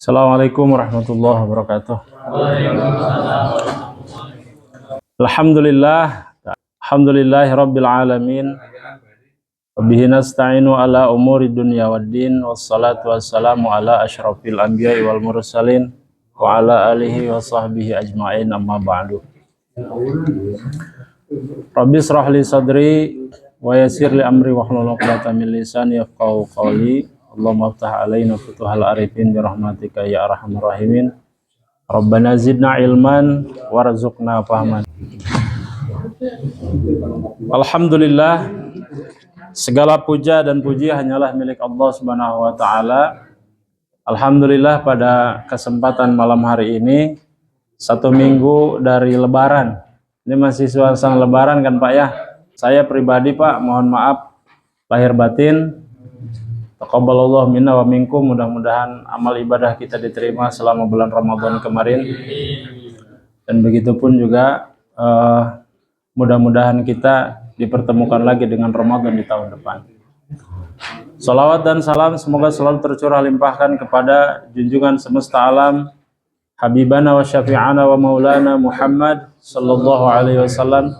Assalamualaikum warahmatullahi wabarakatuh. Alhamdulillahi rabbil alamin. Wabihi nasta'inu ala umuri dunya waddin. Wassalatu wassalamu ala asyrafil anbiya'i wal mursalin wa ala alihi wa sahbihi ajma'in, amma ba'du. Rabbi israh li sadri wa yassir li amri wahlul 'uqdatam min lisani yafqahu qawli. Allahumma aftah alaina futuhal arifin birahmatika ya arhamar rahimin. Rabbana zidna ilman warzuqna fahman. Alhamdulillah, segala puja dan puji hanyalah milik Allah Subhanahu wa taala. Alhamdulillah, pada kesempatan malam hari ini, 1 minggu dari Lebaran. Ini masih suasana Lebaran kan Pak ya? Saya pribadi Pak, mohon maaf lahir batin. Taqabbalallahu minna wa minkum. Mudah-mudahan amal ibadah kita diterima selama bulan Ramadan kemarin. Dan begitu pun juga mudah-mudahan kita dipertemukan lagi dengan Ramadan di tahun depan. Salawat dan salam semoga selalu tercurah limpahkan kepada junjungan semesta alam, Habibana wa syafi'ana wa maulana Muhammad sallallahu alaihi wasallam,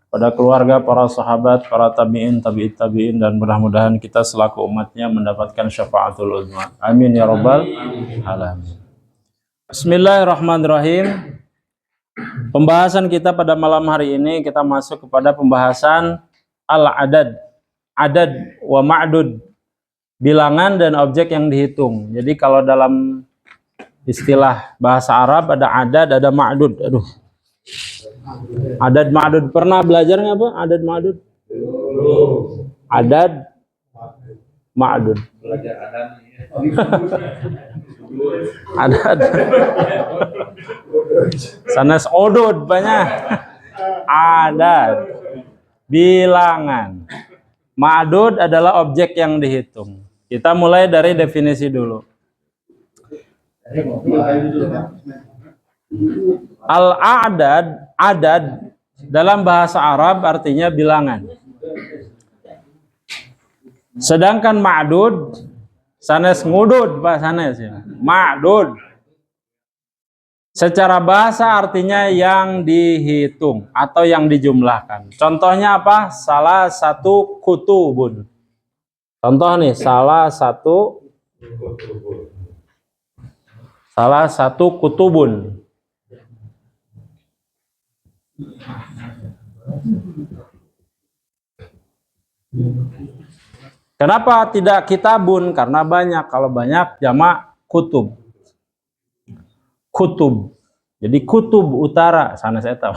pada keluarga, para sahabat, para tabi'in, tabi'in, dan mudah-mudahan kita selaku umatnya mendapatkan syafaatul uzma. Amin ya rabbal alamin. Bismillahirrahmanirrahim. Pembahasan kita pada malam hari ini, kita masuk kepada pembahasan al-adad, adad wa ma'dud, bilangan dan objek yang dihitung. Jadi kalau dalam istilah bahasa Arab ada adad, ada ma'dud. Adad ma'dud, pernah belajar nggak Pak? Adad ma'dud? Adad ma'dud. Belajar adad. Adad. Sanes odod banyak. Adad, bilangan. Ma'dud adalah objek yang dihitung. Kita mulai dari definisi dulu. Al-a'dad, adad dalam bahasa Arab artinya bilangan. Sedangkan ma'dud, sanes ngudud Pak sanes ya. Ma'dud secara bahasa artinya yang dihitung atau yang dijumlahkan. Contohnya apa? Salah satu kutubun. Contoh nih, salah satu kutubun. Kenapa tidak kitabun? Karena banyak. Kalau banyak jamak kutub. Kutub. Jadi kutub utara, sana saya tahu.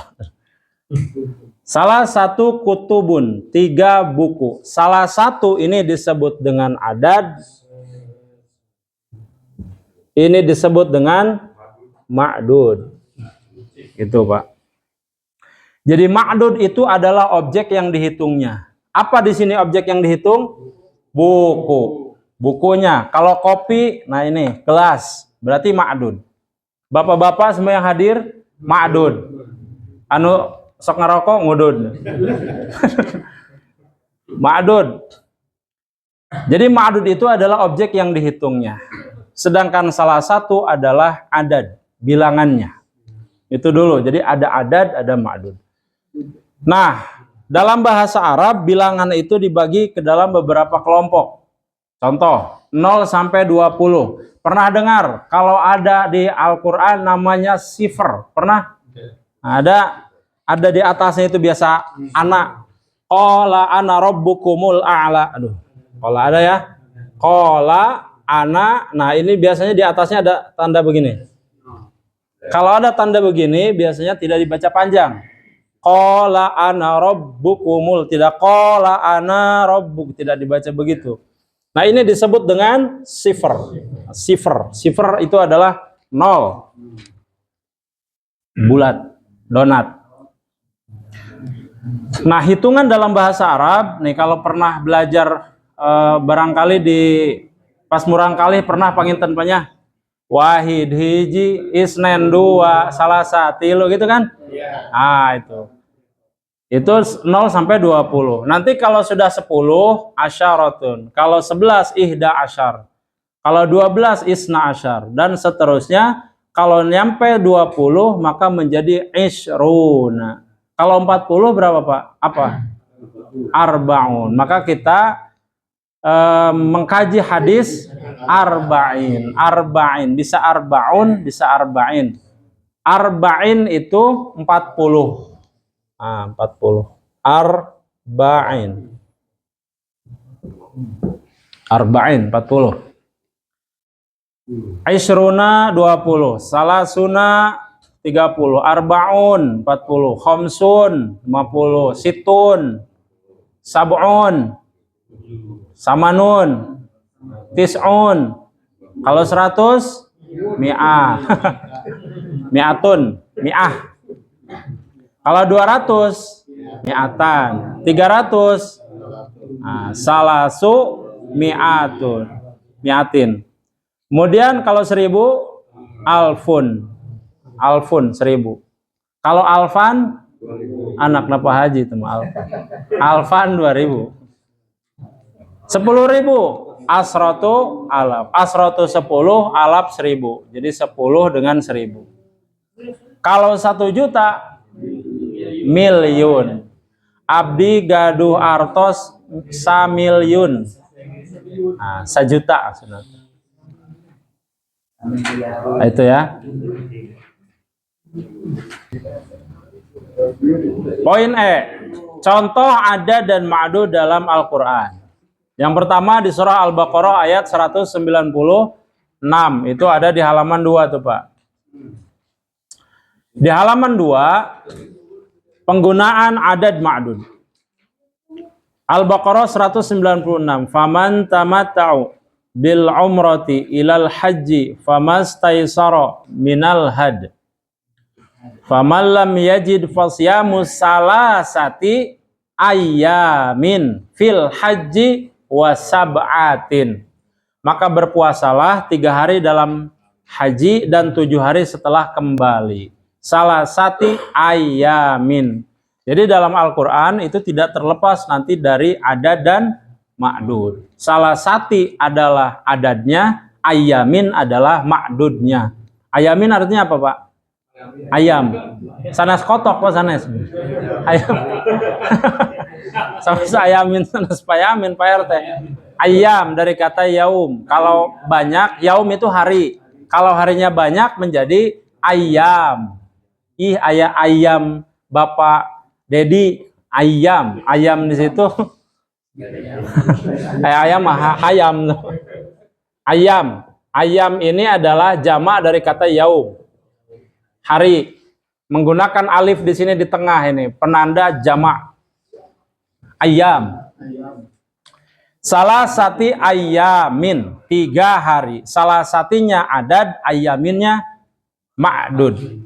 Salah satu kutubun, 3 buku. Salah satu ini disebut dengan adad. Ini disebut dengan ma'dud. Gitu Pak. Jadi ma'dud itu adalah objek yang dihitungnya. Apa di sini objek yang dihitung? Buku. Bukunya. Kalau kopi, nah ini gelas, berarti ma'dud. Bapak-bapak semua yang hadir, ma'dud. Anu sok ngerokok ngudud. Ma'dud. Jadi ma'dud itu adalah objek yang dihitungnya. Sedangkan salah satu adalah adad, bilangannya. Itu dulu. Jadi ada adad, ada ma'dud. Nah, dalam bahasa Arab bilangan itu dibagi ke dalam beberapa kelompok. Contoh, 0 sampai 20. Pernah dengar kalau ada di Al-Qur'an namanya sifr? Pernah? Ada di atasnya itu biasa anak. Qala ana rabbukumul a'la. Aduh, qala ada ya. Qala ana. Nah, ini biasanya di atasnya ada tanda begini. Kalau ada tanda begini biasanya tidak dibaca panjang. Qala ana rabbukumul, tidak qala ana rabbuk, tidak dibaca begitu. Nah, ini disebut dengan sifr. Sifr itu adalah 0. Bulat, donat. Nah, hitungan dalam bahasa Arab nih, kalau pernah belajar barangkali di pas murang kali pernah panginten banyak wahid, hiji, isnen, 2, salasa, tilu gitu kan? Ah, itu 0 sampai 20. Nanti kalau sudah 10 asyaratun. Kalau 11 ihda asyar. Kalau 12 isna asyar dan seterusnya. Kalau nyampe 20 maka menjadi ishruna. Kalau 40 berapa Pak? Apa? Arbaun. Maka kita mengkaji hadis arba'in. Arba'in bisa arbaun, bisa arba'in. Arba'in itu 40. 40. Arba'in. Arba'in 40. Ishruna 20, salasuna 30, arbaun 40, khamsun 50, situn, sab'un, samanun, tis'un. Kalau 100 mi'ah. Mi'atun, mi'ah. Kalau 200 mi'atan, 300 salasu mi'atun, mi'atin. Kemudian kalau 1000 alfun. Alfun 1000. Kalau alfan anak napa haji itu mah alfan. Alfan 2000. 10.000 asratu alaf. Asratu 10 alaf 1000. Jadi 10 dengan 1000. Kalau 1 juta milyun. Abdi gaduh artos samilyun. 1 juta maksudnya. Itu ya. Poin E. Contoh ada dan ma'du dalam Al-Quran. Yang pertama di surah Al-Baqarah ayat 196. Itu ada di halaman 2 tuh Pak. Di halaman 2 penggunaan adad ma'dud. Al-Baqarah 196. Faman tamatta'u bil umrati ilal haji famastaysara minal had. Faman lam yajid fasyamu salasati ayyamin fil haji wa sab'atin. Maka berpuasalah 3 hari dalam haji dan 7 hari setelah kembali. Salasati ayyamin. Jadi dalam Al-Quran itu tidak terlepas nanti dari adad dan ma'dud. Salasati adalah adadnya, ayyamin adalah ma'dudnya. Ayyamin artinya apa Pak? Ayam. Sanes kotok Pak sanes. Ayam. Sama ayamin sanes payamin Pak RT. Ayam dari kata yaum. Kalau banyak, yaum itu hari. Kalau harinya banyak menjadi ayam. Ih ayam Bapak Dedi ayam. Ayam di situ ayam ayam. Ayam. Ayam ini adalah jamak dari kata yaum. Hari. Menggunakan alif di sini di tengah ini penanda jamak. Ayam. Salah sati ayamin 3 hari. Salah satinya adad, ayaminnya ma'dud.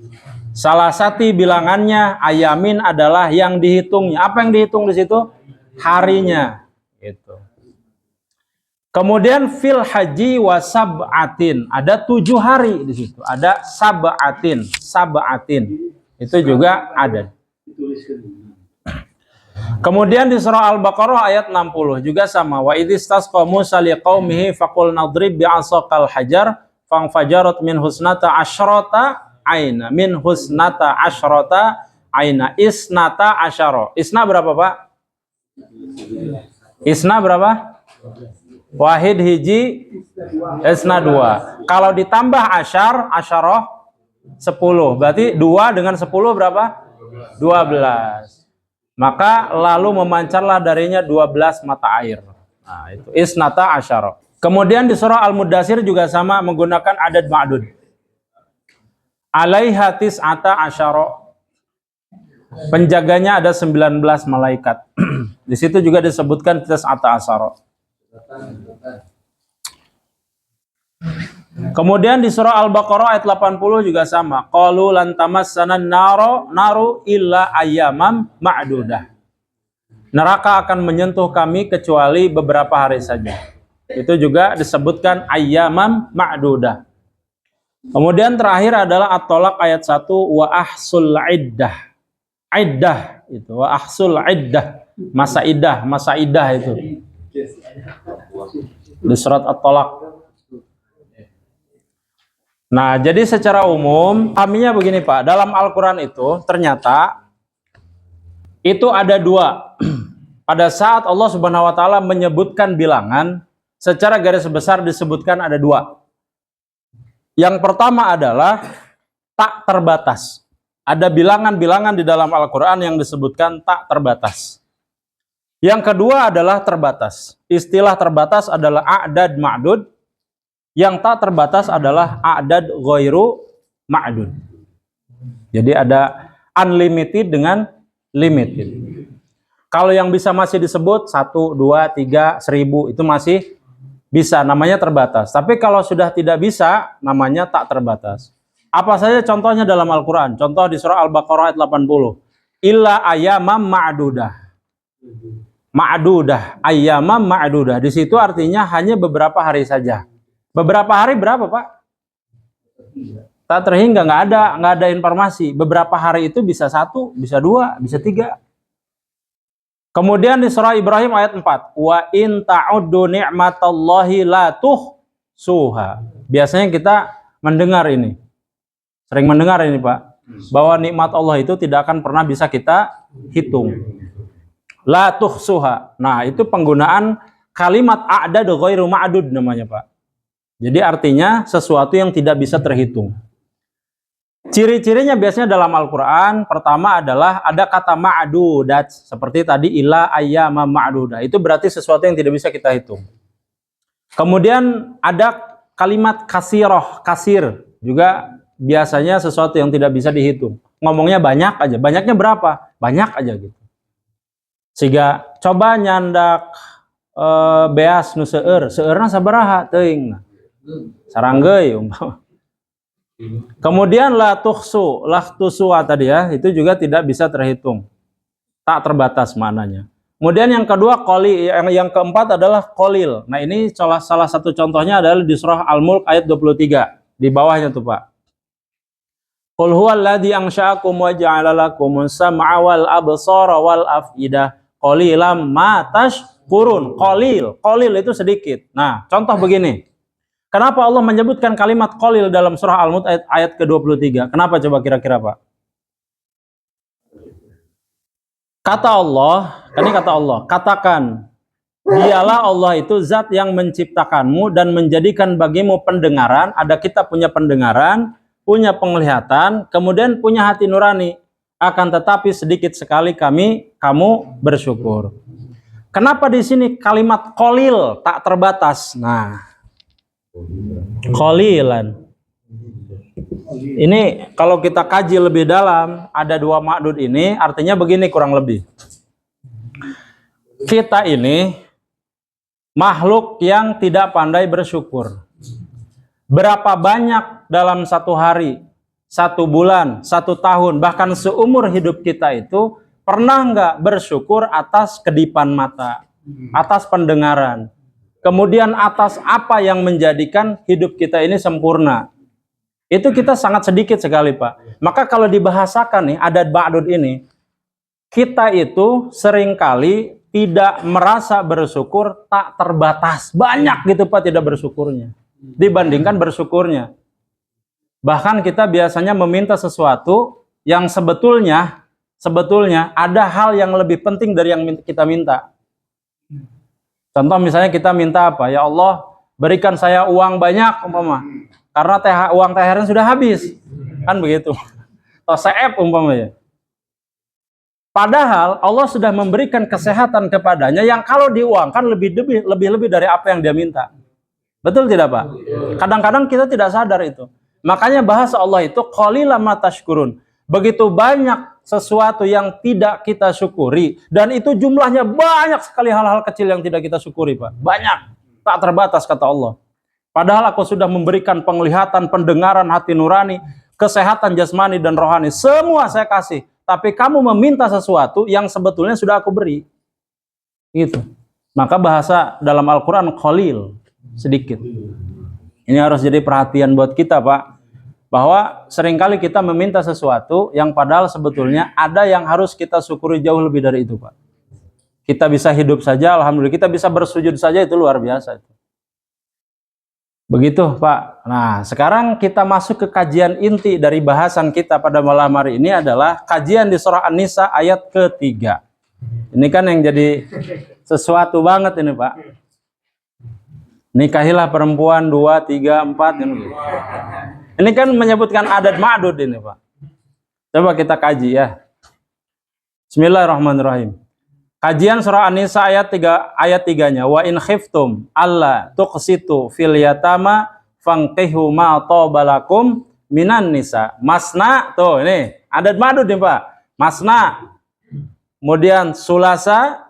Salah sati bilangannya ayamin adalah yang dihitungnya. Apa yang dihitung di situ? Harinya. Gitu. Kemudian fil haji wa sab'atin. Ada 7 hari di situ. Ada sab'atin. Sab'atin. Itu juga ada. Kemudian di surah Al-Baqarah ayat 60 juga sama. Wa idistasqa Musa liqaumihi faqul nadrib bi'asaqal hajar fanfajarat min husnata asyrata aina. Min husnata asyrata aina. Isnata asyara. Isna berapa Pak? Isna berapa? Wahid hiji isna 2. Kalau ditambah asyar, asyarah 10. Berarti 2 dengan 10 berapa? 12. Maka lalu memancarlah darinya 12 mata air. Nah, itu isnata asyara. Kemudian di surah Al-Mudathir juga sama menggunakan adad ma'dud. Alaiha tis'ata asyara. Penjaganya ada 19 malaikat. Di situ juga disebutkan tis'ata asyara. Kemudian di surah Al-Baqarah ayat 80 juga sama. Qalu lan tamassana naru illa ayyamam ma'dudah. Neraka akan menyentuh kami kecuali beberapa hari saja. Itu juga disebutkan ayyamam ma'dudah. Kemudian terakhir adalah At-Tolaq ayat 1 wa ahsul iddah. Iddah itu wa ahsul iddah. Masa idah itu. Di surat At-Tolaq. Nah, jadi secara umum, pahaminya begini Pak, dalam Al-Quran itu ternyata itu ada dua. Pada saat Allah Subhanahu wa Ta'ala menyebutkan bilangan, secara garis besar disebutkan ada dua. Yang pertama adalah tak terbatas. Ada bilangan-bilangan di dalam Al-Quran yang disebutkan tak terbatas. Yang kedua adalah terbatas. Istilah terbatas adalah a'dad ma'dud. Yang tak terbatas adalah a'dad ghairu ma'dud. Jadi ada unlimited dengan limited. Kalau yang bisa masih disebut 1, 2, 3, 1000 itu masih bisa, namanya terbatas. Tapi kalau sudah tidak bisa, namanya tak terbatas. Apa saja contohnya dalam Al-Quran? Contoh di surah Al-Baqarah ayat 80. Illa ayyamam ma'dudah. Ma'dudah, ayyamam ma'dudah. Di situ artinya hanya beberapa hari saja. Beberapa hari berapa, Pak? Tak terhingga, nggak ada informasi. Beberapa hari itu bisa 1, bisa 2, bisa 3. Kemudian di surah Ibrahim ayat 4, wa in ta'uddu ni'matallahi la tuhsuha. Biasanya kita mendengar ini. Sering mendengar ini, Pak, bahwa nikmat Allah itu tidak akan pernah bisa kita hitung. La tuhsuha. Nah, itu penggunaan kalimat a'dad ghairu ma'dud namanya, Pak. Jadi artinya sesuatu yang tidak bisa terhitung. Ciri-cirinya biasanya dalam Al-Quran, pertama adalah ada kata ma'dudat, seperti tadi ila ayyama ma'dudah. Itu berarti sesuatu yang tidak bisa kita hitung. Kemudian ada kalimat kasiroh, kasir, juga biasanya sesuatu yang tidak bisa dihitung. Ngomongnya banyak aja, banyaknya berapa? Banyak aja gitu. Sehingga coba nyandak beas nu seueur, seueurna sabaraha teuing. Saranggeuy umpama. Kemudian la tuhsuwa tadi ya, itu juga tidak bisa terhitung. Tak terbatas maknanya. Kemudian yang kedua yang keempat adalah qalil. Nah, ini salah satu contohnya adalah di surah Al-Mulk ayat 23. Di bawahnya tuh, Pak. Qul huwallazi ansha'akum wa ja'ala lakumus sam'a wal absara wal af'idah qalilam ma tashkurun. Qalil itu sedikit. Nah, contoh begini. Kenapa Allah menyebutkan kalimat qalil dalam surah Al-Mulk ayat ke-23? Kenapa coba kira-kira, Pak? Kata Allah, ini kata Allah, katakan, dialah Allah itu zat yang menciptakanmu dan menjadikan bagimu pendengaran, ada kita punya pendengaran, punya penglihatan, kemudian punya hati nurani. Akan tetapi sedikit sekali kamu bersyukur. Kenapa di sini kalimat qalil, tak terbatas? Nah, qalilan. Ini kalau kita kaji lebih dalam, ada dua ma'dud ini, artinya begini kurang lebih. Kita ini makhluk yang tidak pandai bersyukur. Berapa banyak dalam satu hari, 1 bulan, 1 tahun, bahkan seumur hidup kita itu pernah nggak bersyukur atas kedipan mata, atas pendengaran, kemudian atas apa yang menjadikan hidup kita ini sempurna. Itu kita sangat sedikit sekali, Pak. Maka kalau dibahasakan nih, adat ba'dud ini, kita itu seringkali tidak merasa bersyukur tak terbatas. Banyak gitu, Pak, tidak bersyukurnya dibandingkan bersyukurnya. Bahkan kita biasanya meminta sesuatu yang sebetulnya ada hal yang lebih penting dari yang kita minta. Contoh misalnya kita minta apa? Ya Allah, berikan saya uang banyak umpama. Karena uang THR sudah habis. Kan begitu. Atau CF umpamanya. Padahal Allah sudah memberikan kesehatan kepadanya yang kalau diuangkan lebih dari apa yang dia minta. Betul tidak, Pak? Kadang-kadang kita tidak sadar itu. Makanya bahasa Allah itu qalilan ma tashkurun. Begitu banyak sesuatu yang tidak kita syukuri, dan itu jumlahnya banyak sekali hal-hal kecil yang tidak kita syukuri, Pak. Banyak, tak terbatas kata Allah. Padahal aku sudah memberikan penglihatan, pendengaran, hati nurani, kesehatan jasmani dan rohani, semua saya kasih. Tapi kamu meminta sesuatu yang sebetulnya sudah aku beri. Gitu. Maka bahasa dalam Al-Quran qalil, sedikit. Ini harus jadi perhatian buat kita, Pak. Bahwa seringkali kita meminta sesuatu yang padahal sebetulnya ada yang harus kita syukuri jauh lebih dari itu, Pak. Kita bisa hidup saja, alhamdulillah. Kita bisa bersujud saja, itu luar biasa. Begitu, Pak. Nah, sekarang kita masuk ke kajian inti dari bahasan kita pada malam hari ini adalah kajian di surah An-Nisa ayat ketiga. Ini kan yang jadi sesuatu banget ini, Pak. Nikahilah perempuan 2, 3, 4. Ini kan menyebutkan adat ma'dud ini, Pak. Coba kita kaji ya. Bismillahirrahmanirrahim. Kajian surah An-Nisa ayat 3-nya. Wa in khiftum alla tuqsitu fil yatama fanqihu ma tabalakum minan nisa. Masna, tuh ini adat ma'dud nih, Pak. Masna. Kemudian sulasa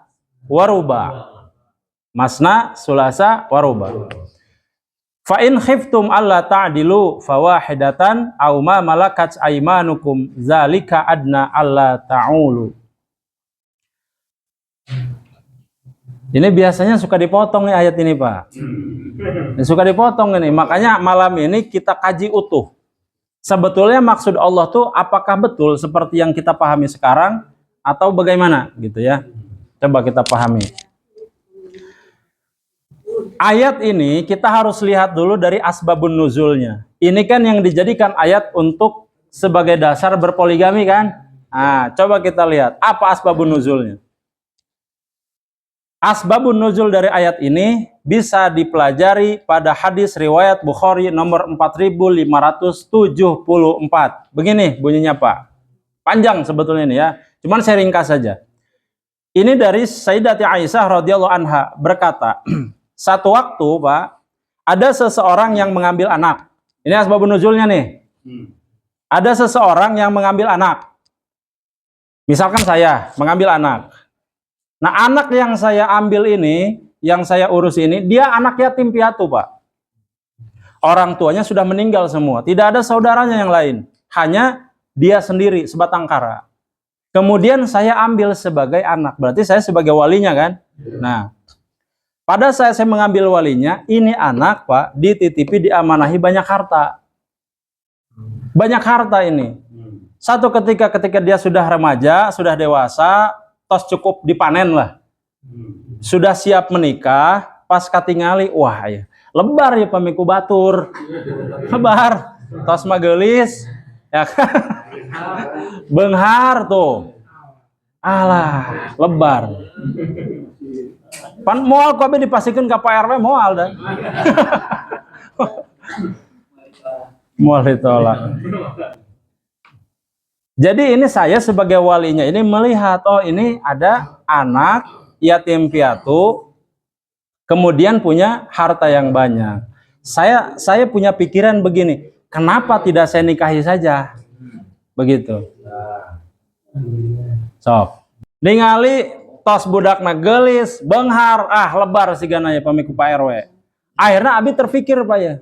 waruba. Masna, sulasa waruba. Fa in khiftum alla ta'dilu fawahidatan aw ma malakat aymanukum zalika adna alla ta'ulu. Ini biasanya suka dipotong nih ayat ini, Pak. Ini suka dipotong ini. Makanya malam ini kita kaji utuh. Sebetulnya maksud Allah tuh apakah betul seperti yang kita pahami sekarang atau bagaimana gitu ya. Coba kita pahami. Ayat ini kita harus lihat dulu dari asbabun nuzulnya. Ini kan yang dijadikan ayat untuk sebagai dasar berpoligami kan? Nah, coba kita lihat apa asbabun nuzulnya. Asbabun nuzul dari ayat ini bisa dipelajari pada hadis riwayat Bukhari nomor 4574. Begini bunyinya, Pak. Panjang sebetulnya ini ya. Cuman saya ringkas saja. Ini dari Sayyidati Aisyah radhiyallahu anha berkata, satu waktu, Pak, ada seseorang yang mengambil anak. Ini asbabun nuzulnya nih. Ada seseorang yang mengambil anak. Misalkan saya mengambil anak. Nah, anak yang saya ambil ini, yang saya urus ini, dia anak yatim piatu, Pak. Orang tuanya sudah meninggal semua. Tidak ada saudaranya yang lain. Hanya dia sendiri, sebatang kara. Kemudian saya ambil sebagai anak. Berarti saya sebagai walinya kan? Nah, pada saat saya mengambil walinya, ini anak, Pak, dititipi, diamanahi banyak harta. Banyak harta ini. Satu ketika dia sudah remaja, sudah dewasa, tos cukup dipanen lah. Sudah siap menikah, pas katingali, wah ya, lebar ya pamiku batur. Lebar, tos magelis, ya kan? Benghar tuh. Alah, lebar. Pan moal kok dipasikeun ka Pak RW moal dah. Moal ditolak. Jadi ini saya sebagai walinya ini melihat, oh ini ada anak yatim piatu, kemudian punya harta yang banyak. Saya punya pikiran begini, kenapa tidak saya nikahi saja? Begitu. Sok. Ningali tos budakna gelis, benghar, lebar sigana ya pamiku Pak RW. Akhirnya abi terpikir, Pak ya.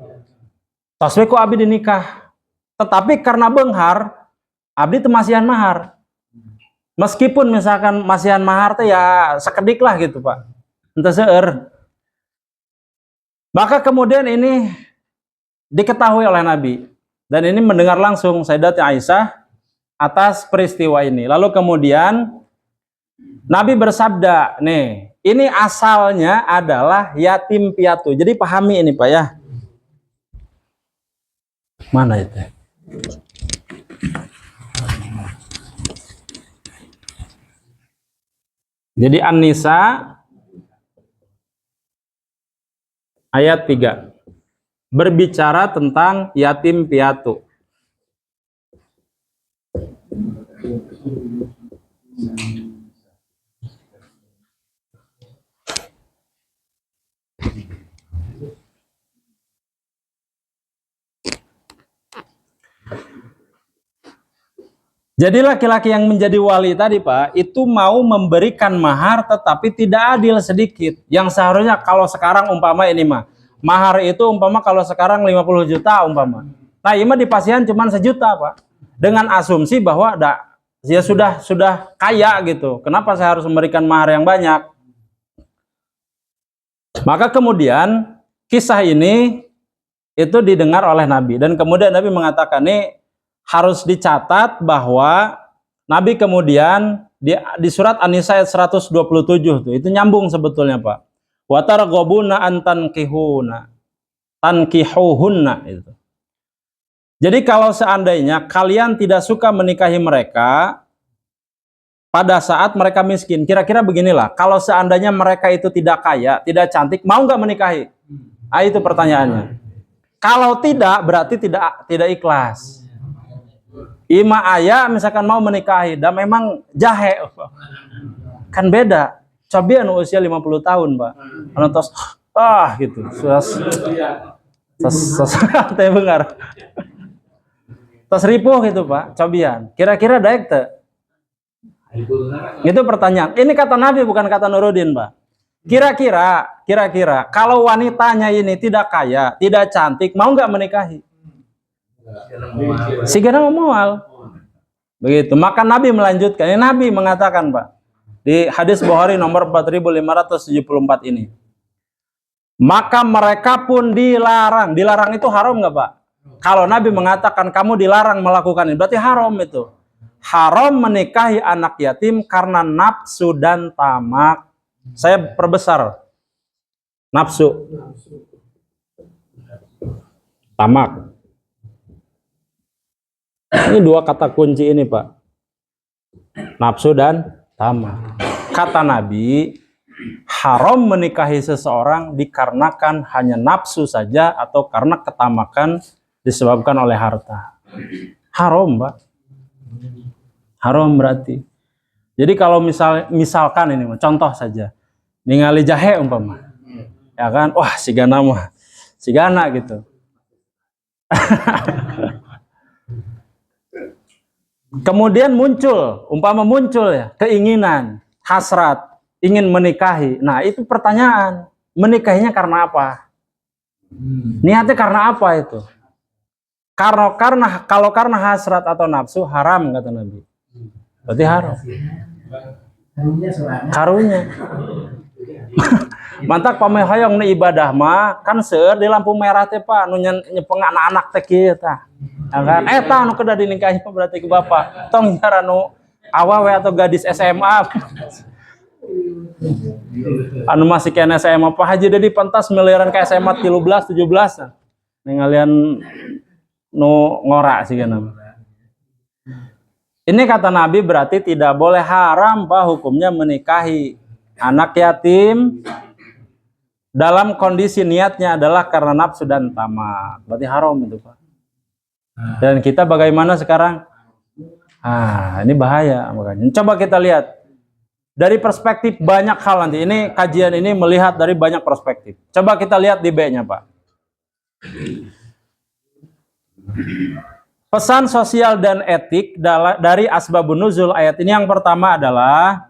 Tos we ku abi dinikah. Tetapi karena benghar, abdi temasihan mahar. Meskipun misalkan masihan mahar teh ya sekedik lah gitu, Pak. Ente seueur. Maka kemudian ini diketahui oleh Nabi. Dan ini mendengar langsung Sayyidati Aisyah atas peristiwa ini. Lalu kemudian Nabi bersabda, nih, ini asalnya adalah yatim piatu. Jadi pahami ini, Pak ya. Mana itu? Jadi An-Nisa ayat 3 berbicara tentang yatim piatu. Jadi laki-laki yang menjadi wali tadi, Pak, itu mau memberikan mahar tetapi tidak adil sedikit. Yang seharusnya kalau sekarang umpama ini mah, mahar itu umpama kalau sekarang 50 juta umpama. Nah, ini mah dipasihan cuma 1 juta, Pak. Dengan asumsi bahwa dia sudah kaya gitu. Kenapa saya harus memberikan mahar yang banyak? Maka kemudian kisah ini itu didengar oleh Nabi dan kemudian Nabi mengatakan nih harus dicatat bahwa Nabi kemudian di surat An-Nisa ayat 127 tuh itu nyambung sebetulnya, Pak. Wa targhabuna an tankihuna. tankihuhunna itu. Jadi kalau seandainya kalian tidak suka menikahi mereka pada saat mereka miskin, kira-kira beginilah, kalau seandainya mereka itu tidak kaya, tidak cantik, mau nggak menikahi? Ah, itu pertanyaannya. Kalau tidak, berarti tidak ikhlas. Ima ayah misalkan mau menikahi, dan memang jahe, kan beda. Cobian usia 50 tahun, Pak. Tos gitu. Teh bengar. Tos ripuh gitu, Pak. Cobian. Kira-kira daek teh? Itu pertanyaan. Ini kata Nabi bukan kata Nuruddin, Pak. Kira-kira kalau wanitanya ini tidak kaya, tidak cantik, mau nggak menikahi? Sigana memual. Begitu. Maka Nabi melanjutkan. Ini Nabi mengatakan, Pak, di hadis Bukhari nomor 4574 ini. Maka mereka pun dilarang. Dilarang itu haram nggak, Pak? Kalau Nabi mengatakan kamu dilarang melakukan ini, berarti haram itu. Haram menikahi anak yatim karena nafsu dan tamak. Saya perbesar. Nafsu. Tamak. Ini dua kata kunci ini, Pak. Nafsu dan tamak. Kata Nabi, haram menikahi seseorang dikarenakan hanya nafsu saja atau karena ketamakan disebabkan oleh harta. Haram, Pak. Haram berarti. Jadi kalau misalkan ini contoh saja, ningali jahe umpama, ya kan, wah sigana mah, sigana gitu. Kemudian muncul ya keinginan, hasrat, ingin menikahi. Nah itu pertanyaan, menikahinya karena apa? Niatnya karena apa itu? Karena hasrat atau nafsu haram kata Nabi. Berarti haram. Karunya. Mantak pamehoyong ni ibadah mah kan seueur di lampu merah teh Pak nu nyepeng anak-anak teh kieu tah. Ya kan? Eta nu kedah dinikahi berarti ke bapak. Tong cara nu awawe atau gadis SMA. Anu masih kena SMA Pak Haji Dedi pentas miliaran ke SMA 13 17. Ningalian nu ngora sih kana. Ini kata Nabi berarti tidak boleh haram Pak hukumnya menikahi anak yatim dalam kondisi niatnya adalah karena nafsu dan tamak. Berarti haram itu Pak. Dan kita bagaimana sekarang? Ini bahaya makanya. Coba kita lihat dari perspektif banyak hal nanti. Ini kajian ini melihat dari banyak perspektif. Coba kita lihat di B-nya Pak. Pesan sosial dan etik dari asbabun nuzul ayat ini yang pertama adalah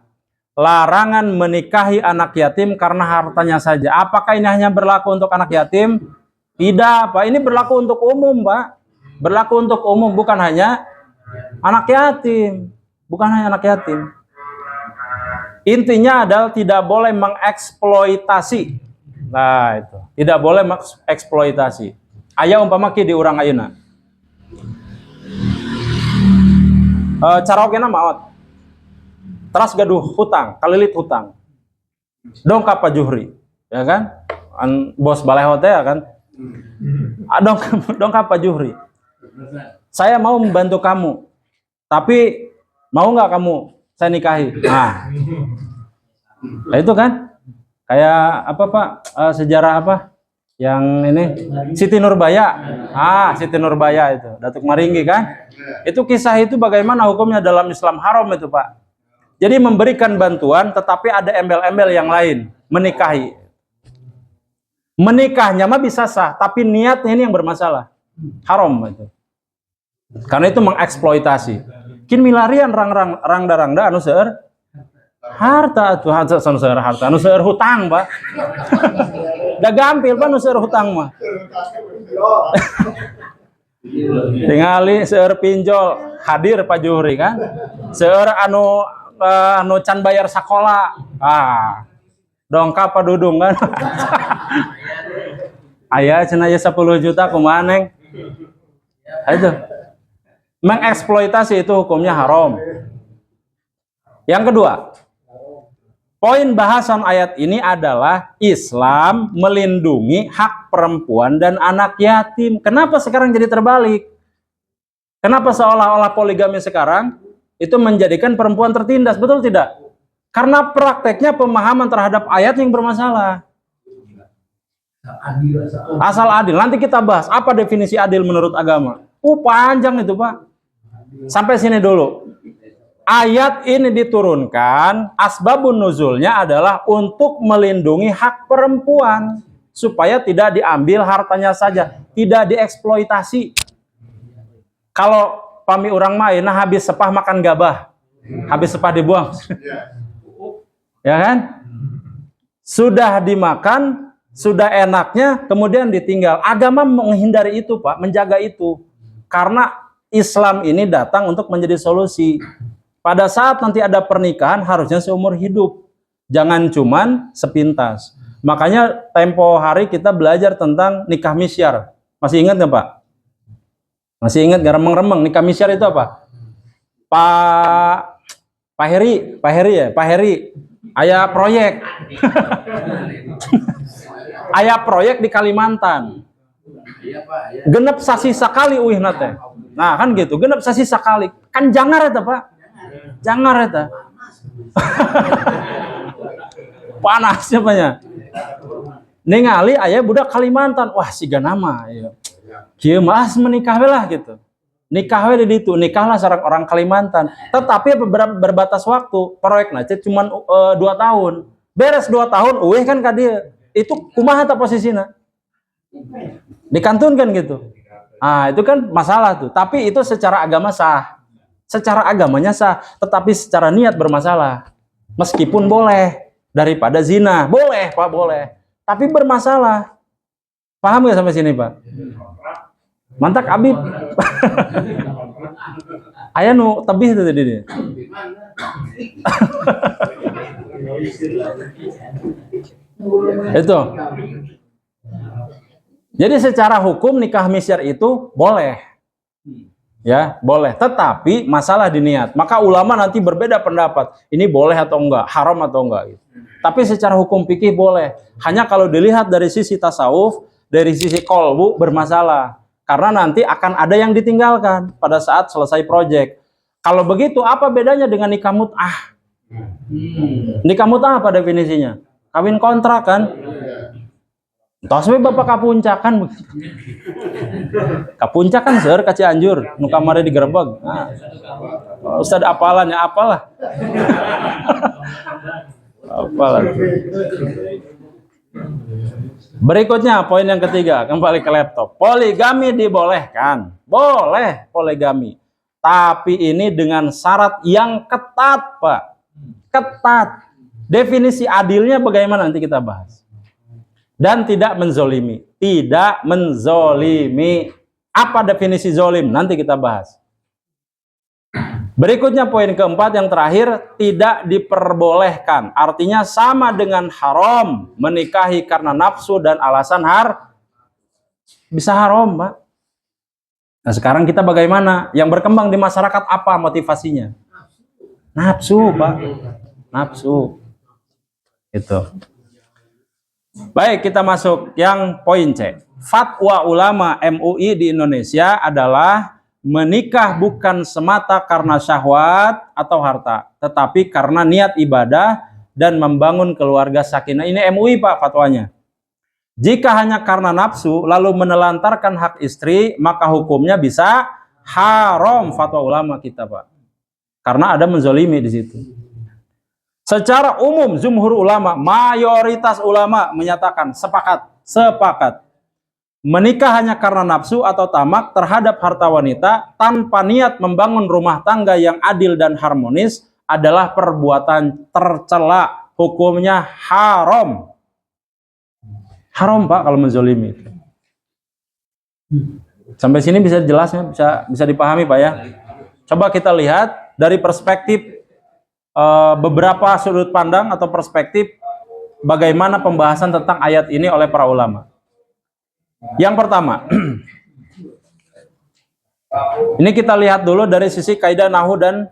larangan menikahi anak yatim karena hartanya saja. Apakah ini hanya berlaku untuk anak yatim? Tidak, Pak. Ini berlaku untuk umum, Pak. Berlaku untuk umum, bukan hanya anak yatim. Bukan hanya anak yatim. Intinya adalah tidak boleh mengeksploitasi. Nah, itu. Tidak boleh mengeksploitasi. Aya umpama ki di urang ayeuna. Carogena maot. Teras gaduh hutang, kalilit hutang. Dongkap Pak Juhri, ya kan? Bos baleho teh ya kan? Dongkap Pak Juhri. Saya mau membantu kamu, tapi mau nggak kamu saya nikahi? Nah itu kan? Kayak apa Pak? Sejarah apa? Yang ini Siti Nurbaya. Siti Nurbaya itu, Datuk Maringgi kan? Itu kisah itu bagaimana hukumnya dalam Islam haram itu Pak. Jadi memberikan bantuan tetapi ada embel-embel yang lain, menikahi. Menikahnya mah bisa sah, tapi niatnya ini yang bermasalah. Haram itu. Karena itu mengeksploitasi. Kin milarian rangda anu seueur harta atuh seueur harta anu seueur hutang, Pak. Da gampil Pak anu seueur hutang mah. Tingali seueur pinjol hadir Pak Juhri kan. Seueur anu can bayar sekolah. Dongkap Pak Dudung kan. Aya cenah 10 juta kumaha Neng? Itu. Mengeksploitasi itu hukumnya haram. Yang kedua, Poin bahasan ayat ini adalah Islam melindungi hak perempuan dan anak yatim. Kenapa sekarang jadi terbalik? Kenapa seolah-olah poligami sekarang itu menjadikan perempuan tertindas? Betul tidak? Karena prakteknya pemahaman terhadap ayat yang bermasalah. Asal adil. Nanti kita bahas apa definisi adil menurut agama. Panjang itu, Pak. Sampai sini dulu. Ayat ini diturunkan, asbabun nuzulnya adalah untuk melindungi hak perempuan supaya tidak diambil hartanya saja, tidak dieksploitasi. Kalau pami orang main, nah habis sepah makan gabah, habis sepah dibuang, ya kan? Sudah dimakan, sudah enaknya, kemudian ditinggal. Agama menghindari itu, Pak, menjaga itu, karena Islam ini datang untuk menjadi solusi. Pada saat nanti ada pernikahan harusnya seumur hidup. Jangan cuman sepintas. Makanya tempo hari kita belajar tentang nikah misyar. Masih ingat nggak, Pak? Masih ingat nggak remeng-remeng nikah misyar itu apa? Pak Heri. Ayah proyek. Ayah proyek di Kalimantan. Genep sasi sakali uih nate. Nah, kan gitu, genep sasi sakali. Kan jangar eta, Pak. Jangan eta. Panasnya banyak. Ningali aya budak Kalimantan. Wah, siga nama ya. Kieu mas menikah lah gitu. Nikah we di ditu, nikahlah sareng orang Kalimantan. Tetapi berbatas waktu. Proyekna cuma 2 tahun. Beres 2 tahun eueuh kan ka dieu. Itu kumaha ta posisina? Dikantunkan gitu. Ah, itu kan masalah tuh. Tapi itu secara agama sah. Secara agamanya sah, tetapi secara niat bermasalah. Meskipun boleh, daripada zina. Boleh, Pak, boleh. Tapi bermasalah. Paham nggak sampai sini, Pak? Mantak Abib. Aya nu tebih itu tadi. Itu. Jadi secara hukum nikah misyar itu boleh. Ya, boleh. Tetapi masalah di niat. Maka ulama nanti berbeda pendapat. Ini boleh atau enggak, haram atau enggak. Gitu. Tapi secara hukum fikih boleh. Hanya kalau dilihat dari sisi tasawuf, dari sisi kolbu bermasalah. Karena nanti akan ada yang ditinggalkan pada saat selesai proyek. Kalau begitu, apa bedanya dengan nikah mut'ah? Nikah mut'ah apa definisinya? Kawin kontrak kan? Tos we bapak kapuncakan. Kapuncakan seur ka Cianjur, nu kamari digerebeg. Nah. Ustad apalannya apalah. Apalah. Berikutnya poin yang ketiga, kembali ke laptop. Poligami dibolehkan. Boleh poligami. Tapi ini dengan syarat yang ketat, Pak. Ketat. Definisi adilnya bagaimana nanti kita bahas. Dan tidak menzolimi. Tidak menzolimi. Apa definisi zolim? Nanti kita bahas. Berikutnya poin keempat yang terakhir, tidak diperbolehkan. Artinya sama dengan haram menikahi karena nafsu dan alasan bisa haram, Pak. Nah sekarang kita bagaimana? Yang berkembang di masyarakat apa motivasinya? Nafsu, Pak. Nafsu. Itu. Baik, kita masuk yang poin C. Fatwa ulama MUI di Indonesia adalah menikah bukan semata karena syahwat atau harta, tetapi karena niat ibadah dan membangun keluarga sakinah. Ini MUI, Pak, fatwanya. Jika hanya karena nafsu lalu menelantarkan hak istri, maka hukumnya bisa haram, fatwa ulama kita, Pak. Karena ada menzolimi di situ. Secara umum, jumhur ulama, mayoritas ulama menyatakan sepakat. Menikah hanya karena nafsu atau tamak terhadap harta wanita tanpa niat membangun rumah tangga yang adil dan harmonis adalah perbuatan tercela. Hukumnya haram. Haram, Pak, kalau menzolimi. Sampai sini bisa jelasnya, bisa dipahami, Pak, ya. Coba kita lihat dari perspektif beberapa sudut pandang atau perspektif bagaimana pembahasan tentang ayat ini oleh para ulama. Yang pertama, ini kita lihat dulu dari sisi kaidah nahwu dan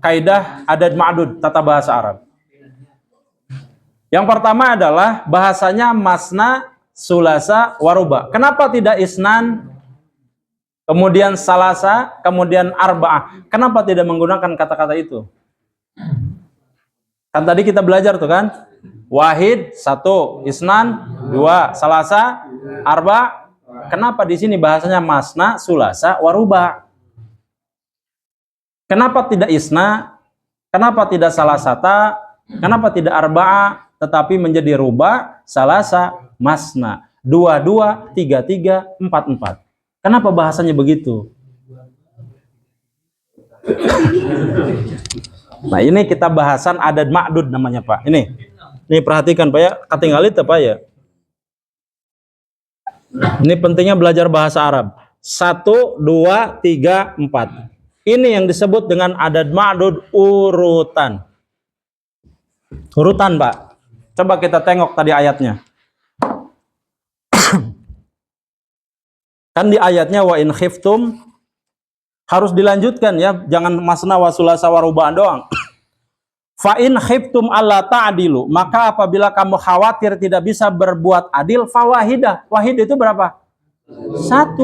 kaidah adad ma'dud, tata bahasa Arab. Yang pertama adalah bahasanya masna, sulasa, waruba. Kenapa tidak isnan, kemudian salasa, kemudian arba'ah? Kenapa tidak menggunakan kata-kata itu? Kan tadi kita belajar tuh kan, wahid satu, isnan dua, salasa arba. Kenapa di sini bahasanya masna, sulasa, waruba? Kenapa tidak isna? Kenapa tidak salasata? Kenapa tidak arba'a? Tetapi menjadi ruba, salasa, masna, dua dua, tiga tiga, empat empat. Kenapa bahasanya begitu? Nah ini kita bahasan adad ma'dud namanya Pak. Ini perhatikan Pak ya, katinggalit Pak ya. Ini pentingnya belajar bahasa Arab. 1, 2, 3, 4. Ini yang disebut dengan adad ma'dud urutan. Urutan Pak. Coba kita tengok tadi ayatnya. Kan di ayatnya wa in khiftum, harus dilanjutkan ya, jangan masna wa sulasa wa ruba'an doang. Fa in khiftum alla ta'dilu, maka apabila kamu khawatir tidak bisa berbuat adil, fawahidah. Wahid itu berapa? 1.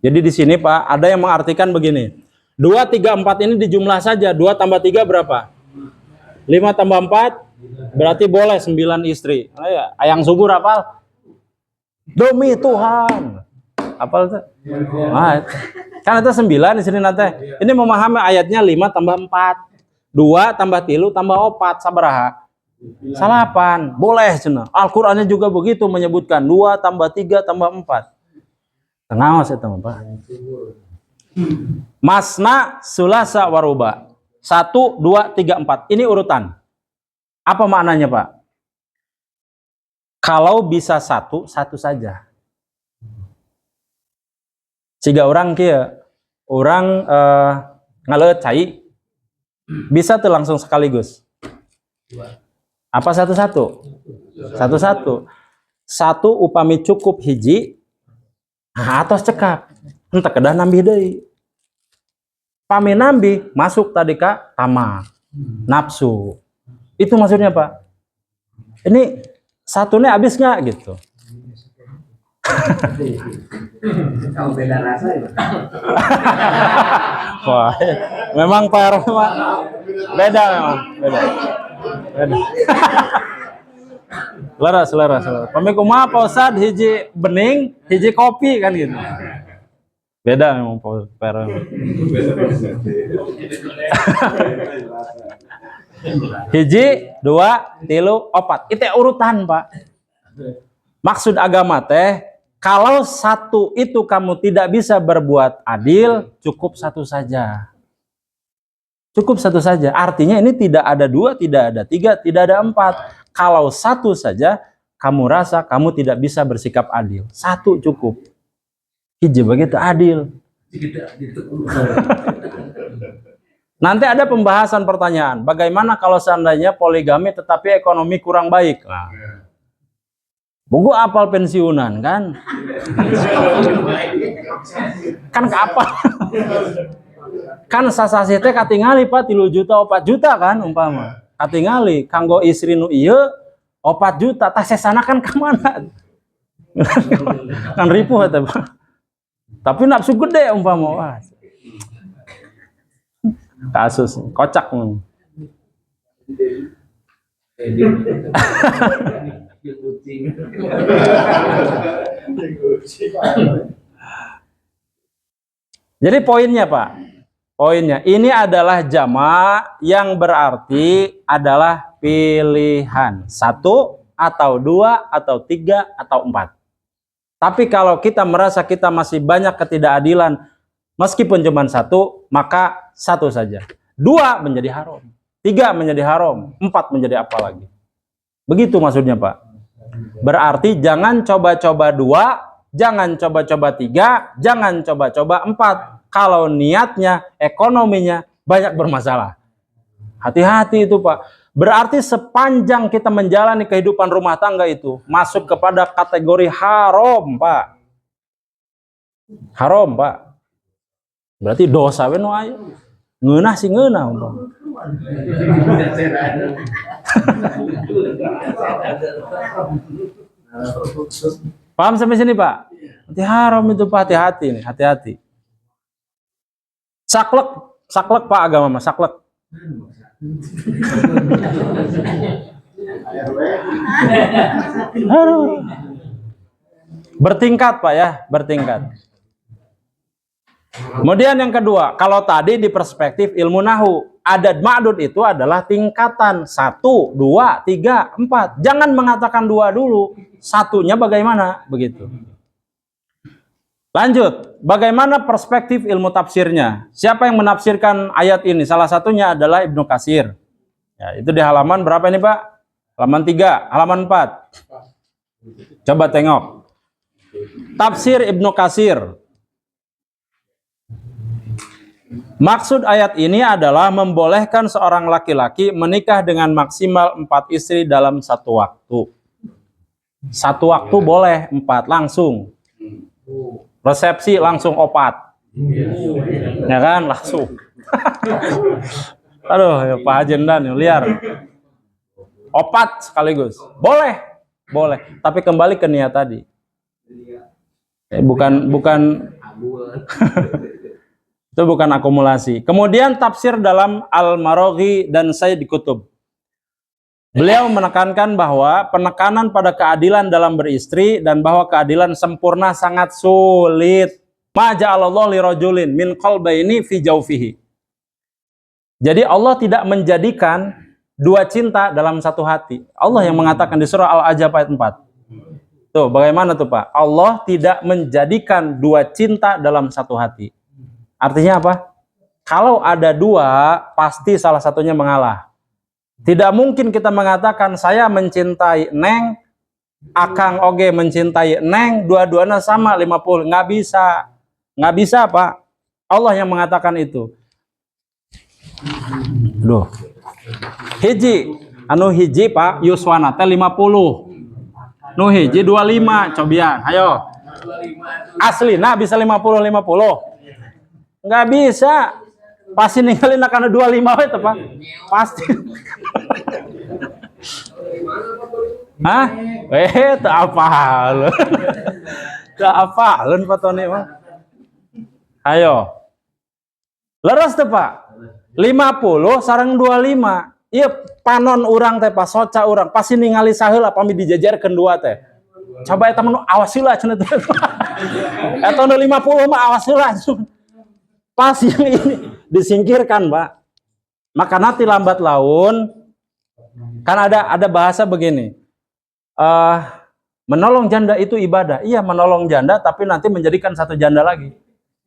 Jadi di sini Pak, ada yang mengartikan begini. 2, 3, 4 ini dijumlah saja. 2 tambah 3 berapa? 5 tambah 4 berarti boleh 9 istri. Ayang subur apal? Demi Tuhan. Apal itu? Nah, kan itu 9 di sini nanti. Ini memahami ayatnya 5 tambah 4. 2 tambah 3 tambah 4 sabaraha? 8. Boleh cenah. Al-Qur'annya juga begitu menyebutkan 2 tambah 3 tambah 4. Tengawas itu Pak. Masna, sulasa, waruba. 1, 2, 3, 4. Ini urutan. Apa maknanya Pak? Kalau bisa satu saja. 3 orang kia, orang ngaleut cai, bisa tuh langsung sekaligus. Apa satu-satu? Satu-satu. 1 upami cukup hiji, atos cekap. Entah kedah nambih deui. Pami nambih masuk tadi ka tamak, nafsu. Itu maksudnya Pak. Ini satunya habis nggak gitu? Kalau beda rasa ya. Wah, memang Pak Roma beda memang, beda. Laras. Pami kumaha Pak Ustad, hiji bening, hiji kopi kan gitu. Beda memang Pak Roma. Hiji, 2, 3, 4. Itu urutan Pak. Maksud agama teh, kalau 1 itu kamu tidak bisa berbuat adil, cukup 1 saja. Cukup 1 saja. Artinya ini tidak ada 2, tidak ada 3, tidak ada 4. Kalau 1 saja, kamu rasa kamu tidak bisa bersikap adil. 1 cukup. Hiji begitu adil. Nanti ada pembahasan pertanyaan, bagaimana kalau seandainya poligami tetapi ekonomi kurang baik? Nah, Bunggu apal pensiunan kan? Kan kapal. Kan sasasi teh katingali Pak 3 juta 4 juta kan umpama. Katingali kanggo istri nu ieu 4 juta tah sesana kan ka mana? Kan ripuh eta Pak. Tapi nafsu gede umpama. Wah. Kasus kocak. Jadi poinnya Pak, poinnya ini adalah jama yang berarti adalah pilihan 1 atau 2 atau 3 atau 4. Tapi kalau kita merasa kita masih banyak ketidakadilan, meskipun cuma 1, maka 1 saja. 2 menjadi haram, 3 menjadi haram, 4 menjadi apa lagi? Begitu maksudnya Pak. Berarti jangan coba-coba 2, jangan coba-coba 3, jangan coba-coba 4. Kalau niatnya, ekonominya banyak bermasalah. Hati-hati itu Pak. Berarti sepanjang kita menjalani kehidupan rumah tangga itu masuk kepada kategori haram Pak. Haram Pak. Berarti dosa we nu aya. Ngeunah sih ngeunah umpama. Paham sampai sini Pak? Nanti haram itu Pak, hati-hati nih, hati-hati. Saklek, saklek Pak agama mah, saklek. Aduh. Bertingkat Pak ya, bertingkat. Kemudian yang kedua, kalau tadi di perspektif ilmu nahu, adad ma'dud itu adalah tingkatan 1, 2, 3, 4. Jangan mengatakan 2 dulu, satunya bagaimana? Begitu. Lanjut, bagaimana perspektif ilmu tafsirnya? Siapa yang menafsirkan ayat ini? Salah satunya adalah Ibnu Katsir. Ya, itu di halaman berapa ini Pak? Halaman 3, halaman 4. Coba tengok. Tafsir Ibnu Katsir. Maksud ayat ini adalah membolehkan seorang laki-laki menikah dengan maksimal 4 istri dalam satu waktu. Satu waktu boleh 4 langsung. Resepsi langsung 4. Ya kan, langsung. Aduh, ya Pak Hajendan liar. 4 sekaligus. Boleh, boleh. Tapi kembali ke niat tadi. Bukan itu bukan akumulasi. Kemudian tafsir dalam Al-Maraghi dan Sayyid Qutb. Beliau menekankan bahwa penekanan pada keadilan dalam beristri dan bahwa keadilan sempurna sangat sulit. Ma ja'alallahu lirajulin min qalbayni fi jawfihi. Jadi Allah tidak menjadikan 2 cinta dalam satu hati. Allah yang mengatakan di surah Al-Ahzab ayat 4. Tuh, bagaimana tuh Pak? Allah tidak menjadikan 2 cinta dalam satu hati. Artinya apa? Kalau ada 2, pasti salah satunya mengalah. Tidak mungkin kita mengatakan saya mencintai Neng, Akang oge mencintai Neng, dua-duanya sama 50. Nggak bisa. Nggak bisa Pak. Allah yang mengatakan itu. Duh. Hiji. Anu hiji Pak, Yuswana teh 50. Nu hiji 25. Cobian, ayo. Asli, nah bisa 50-50. Nggak bisa. Pasti ninggalin karena 25 itu Pak. Pasti. Hah? Tak apal. Tak apalun Pak Tony mah. Ayo. Leres tuh Pak. 50 sareng 25. Iya panon urang teh Pak, soca urang. Pasti ningali saheula pami dijajarkeun 2 teh. Coba eta mah awas heula cenah teh. Eta nu 50 mah awas heula. Pas yang ini disingkirkan, Pak. Maka nanti lambat laun kan ada bahasa begini. Menolong janda itu ibadah. Iya, menolong janda tapi nanti menjadikan satu janda lagi.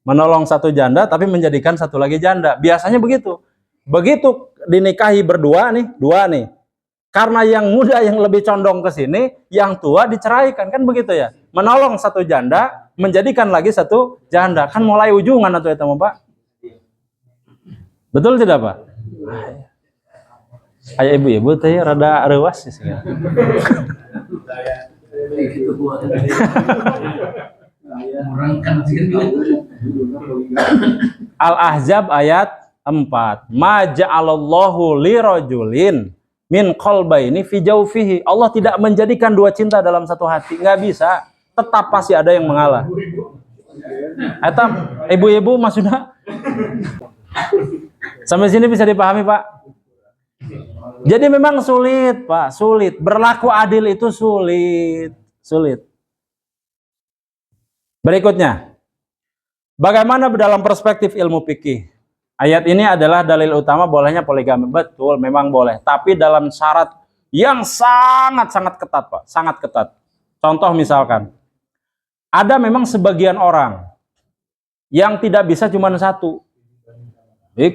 Menolong satu janda tapi menjadikan satu lagi janda. Biasanya begitu. Begitu dinikahi berdua nih, 2 nih. Karena yang muda yang lebih condong ke sini, yang tua diceraikan, kan begitu ya. Menolong satu janda, menjadikan lagi satu janda. Kan mulai ujungan atau itu Pak. Betul tidak Pak? Ayah ibu-ibu teh rada rewas sih. Al-Ahzab ayat 4. Ma ja'alallahu lirajulin min qalbayni fi jawfihi. Allah tidak menjadikan 2 cinta dalam satu hati. Nggak bisa. Tetap pasti ada yang mengalah. Eta ibu-ibu maksudnya sampai sini bisa dipahami Pak? Jadi memang sulit Pak, sulit. Berlaku adil itu sulit. Sulit. Berikutnya, bagaimana dalam perspektif ilmu fikih? Ayat ini adalah dalil utama bolehnya poligami. Betul, memang boleh. Tapi dalam syarat yang sangat-sangat ketat Pak. Sangat ketat. Contoh misalkan, ada memang sebagian orang yang tidak bisa cuma 1.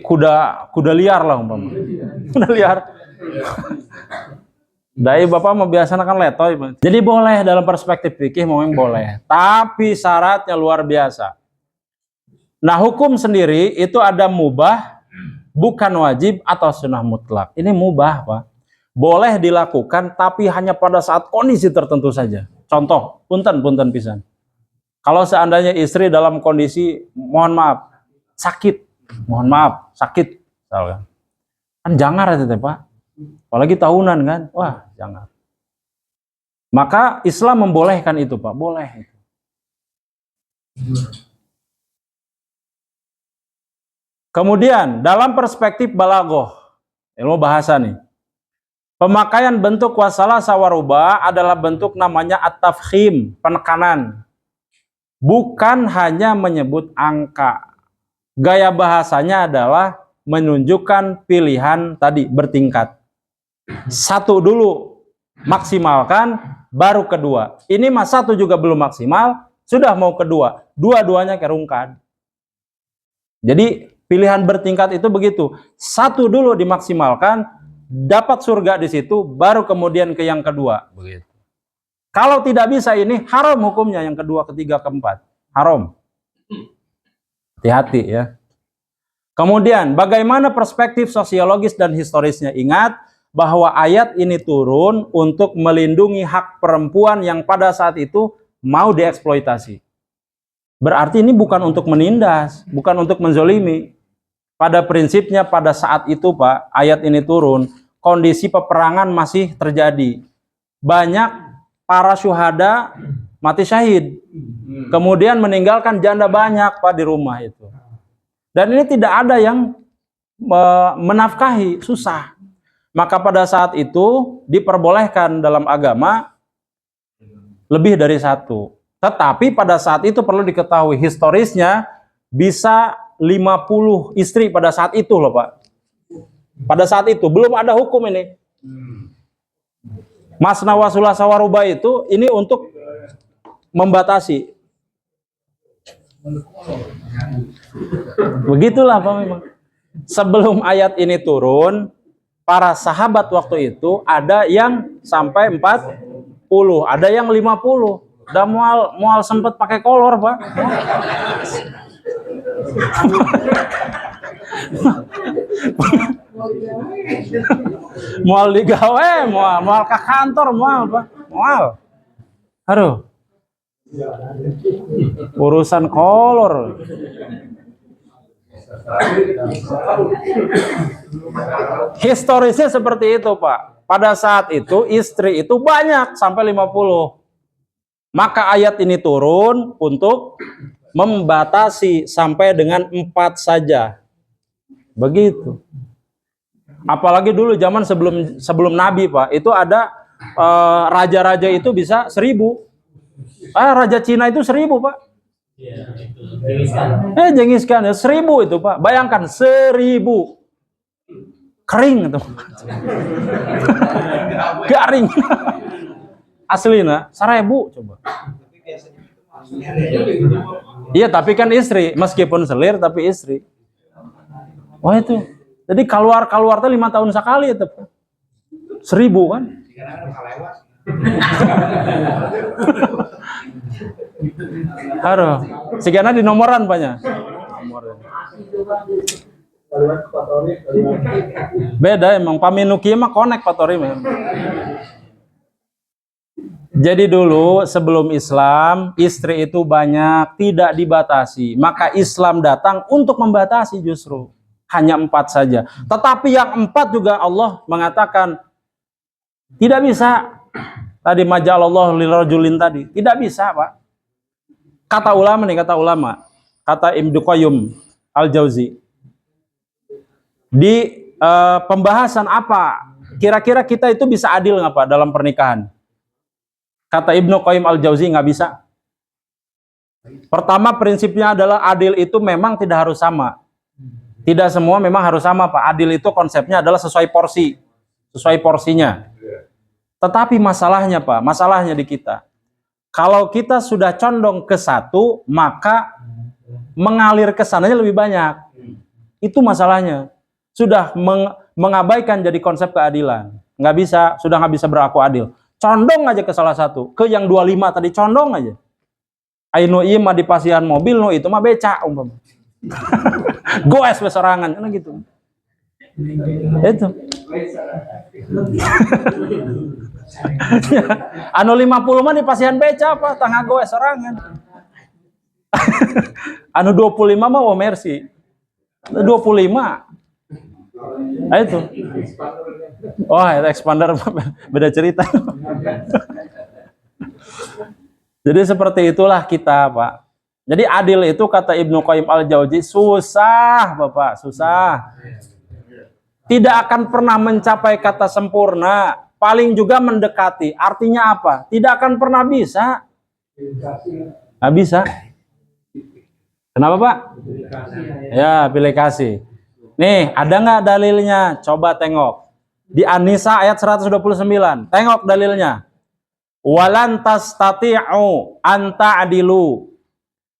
Kuda liar lah umpama. Kuda liar. Dai Bapak mau biasanya kan letoy. Jadi boleh dalam perspektif fikih memang boleh. Tapi syaratnya luar biasa. Nah hukum sendiri itu ada mubah, bukan wajib atau sunnah mutlak. Ini mubah Pak. Boleh dilakukan tapi hanya pada saat kondisi tertentu saja. Contoh, punten pisan. Kalau seandainya istri dalam kondisi, mohon maaf, sakit. Mohon maaf, sakit. Kan jangan itu Pak. Apalagi tahunan kan. Wah, jangan. Maka Islam membolehkan itu, Pak. Boleh. Kemudian, dalam perspektif balaghah, ilmu bahasa nih. Pemakaian bentuk wasala sawaruba adalah bentuk namanya at-tafkhim, penekanan. Bukan hanya menyebut angka. Gaya bahasanya adalah menunjukkan pilihan tadi bertingkat. Satu dulu maksimalkan, baru kedua. Ini mas satu juga belum maksimal, sudah mau kedua. Dua-duanya kerungkan. Jadi pilihan bertingkat itu begitu. Satu dulu dimaksimalkan, dapat surga di situ, baru kemudian ke yang kedua. Begitu. Kalau tidak bisa ini, haram hukumnya yang kedua, ketiga, keempat. Haram. Hati-hati ya. Kemudian, bagaimana perspektif sosiologis dan historisnya? Ingat bahwa ayat ini turun untuk melindungi hak perempuan yang pada saat itu mau dieksploitasi. Berarti ini bukan untuk menindas, bukan untuk menzolimi. Pada prinsipnya pada saat itu, Pak, ayat ini turun, kondisi peperangan masih terjadi. Banyak para syuhada mati syahid. Kemudian meninggalkan janda banyak, Pak, di rumah itu. Dan ini tidak ada yang menafkahi, susah. Maka pada saat itu diperbolehkan dalam agama lebih dari satu. Tetapi pada saat itu perlu diketahui historisnya bisa 50 istri pada saat itu loh, Pak. Pada saat itu belum ada hukum ini. Masna wa sulasa wa ruba itu ini untuk membatasi. Begitulah Pak memang. Sebelum ayat ini turun, para sahabat waktu itu ada yang sampai 40, ada yang 50. Udah mual sempet pakai kolor, Pak. Mual digawe, mual ke kantor, mual, Pak. Mual. Aduh. Urusan kolor. Historisnya seperti itu, Pak. Pada saat itu istri itu banyak sampai 50. Maka ayat ini turun untuk membatasi sampai dengan 4 saja. Begitu. Apalagi dulu zaman sebelum Nabi, Pak, itu ada raja-raja itu bisa 1000. Raja Cina itu 1000, Pak. Genghis Khan ya 1000 itu, Pak. Bayangkan 1000 kering itu. Garing. Asli nah, 1000 coba. Iya, tapi kan istri, meskipun selir tapi istri. Wah itu. Jadi keluar tuh 5 tahun sekali itu. 1000 kan? Aduh, sekian di nomoran banyak. Beda emang Paminuki mah connect Patori memang. Jadi dulu sebelum Islam istri itu banyak, tidak dibatasi. Maka Islam datang untuk membatasi justru. Hanya 4 saja. Tetapi yang 4 juga Allah mengatakan tidak bisa. Tadi majalallahu lirajulin tadi. Tidak bisa, Pak. Kata ulama, kata Ibnu Qayyim Al-Jauzi. Di pembahasan apa? Kira-kira kita itu bisa adil nggak, Pak, dalam pernikahan? Kata Ibnu Qayyim Al-Jauzi nggak bisa. Pertama prinsipnya adalah adil itu memang tidak harus sama. Tidak semua memang harus sama, Pak. Adil itu konsepnya adalah sesuai porsi. Sesuai porsinya. Tetapi masalahnya, Pak, masalahnya di kita. Kalau kita sudah condong ke satu, maka mengalir ke sananya lebih banyak. Itu masalahnya. Sudah mengabaikan jadi konsep keadilan. Nggak bisa, sudah nggak bisa berlaku adil. Condong aja ke salah satu. Ke yang 25 tadi, condong aja. Ainu ima di pasian mobil, no itu mah beca. Goes besorangan, kan gitu. Itu. Anu 50 mah di pasian beca apa? Tangga goes sorangan. Anu 25 mah mercy. 25. Nah, itu. Oh, itu expander beda cerita. Jadi seperti itulah kita, Pak. Jadi adil itu kata Ibnu Qayyim al-Jauzi susah, Bapak, susah. Tidak akan pernah mencapai kata sempurna, paling juga mendekati. Artinya apa? Tidak akan pernah bisa. Nggak bisa. Kenapa, Pak? Ya, pilih kasih. Nih, ada nggak dalilnya? Coba tengok. Di An-Nisa ayat 129. Tengok dalilnya. Walan tastati'u an ta'dilu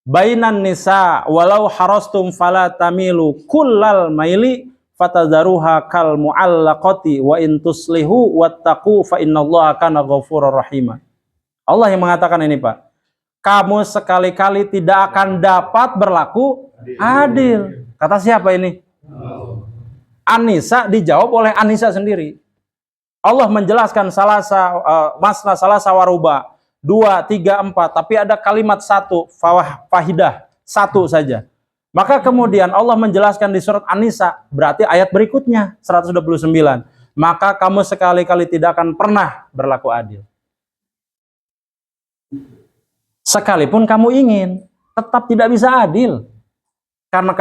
bainan nisa walau harastum fala tamilu kullal maili fatadharuha kal mu'allaqati wa in tuslihu wattaqu fa innallaha kana ghafurur rahim. Allah yang mengatakan ini, Pak. Kamu sekali-kali tidak akan dapat berlaku adil. Kata siapa ini? An-Nisa dijawab oleh An-Nisa sendiri. Allah menjelaskan masna salasa waruba 2, 3, 4, tapi ada kalimat satu fahidah, satu saja. Maka kemudian Allah menjelaskan di surat An-Nisa, berarti ayat berikutnya 129. Maka kamu sekali-kali tidak akan pernah berlaku adil. Sekalipun kamu ingin, tetap tidak bisa adil. Karena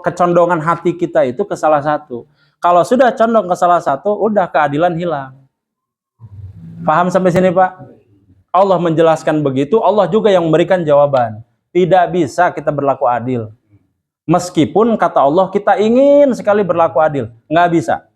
kecondongan hati kita itu ke salah satu. Kalau sudah condong ke salah satu, udah keadilan hilang. Paham sampai sini, Pak? Allah menjelaskan begitu, Allah juga yang memberikan jawaban. Tidak bisa kita berlaku adil. Meskipun kata Allah kita ingin sekali berlaku adil, nggak bisa.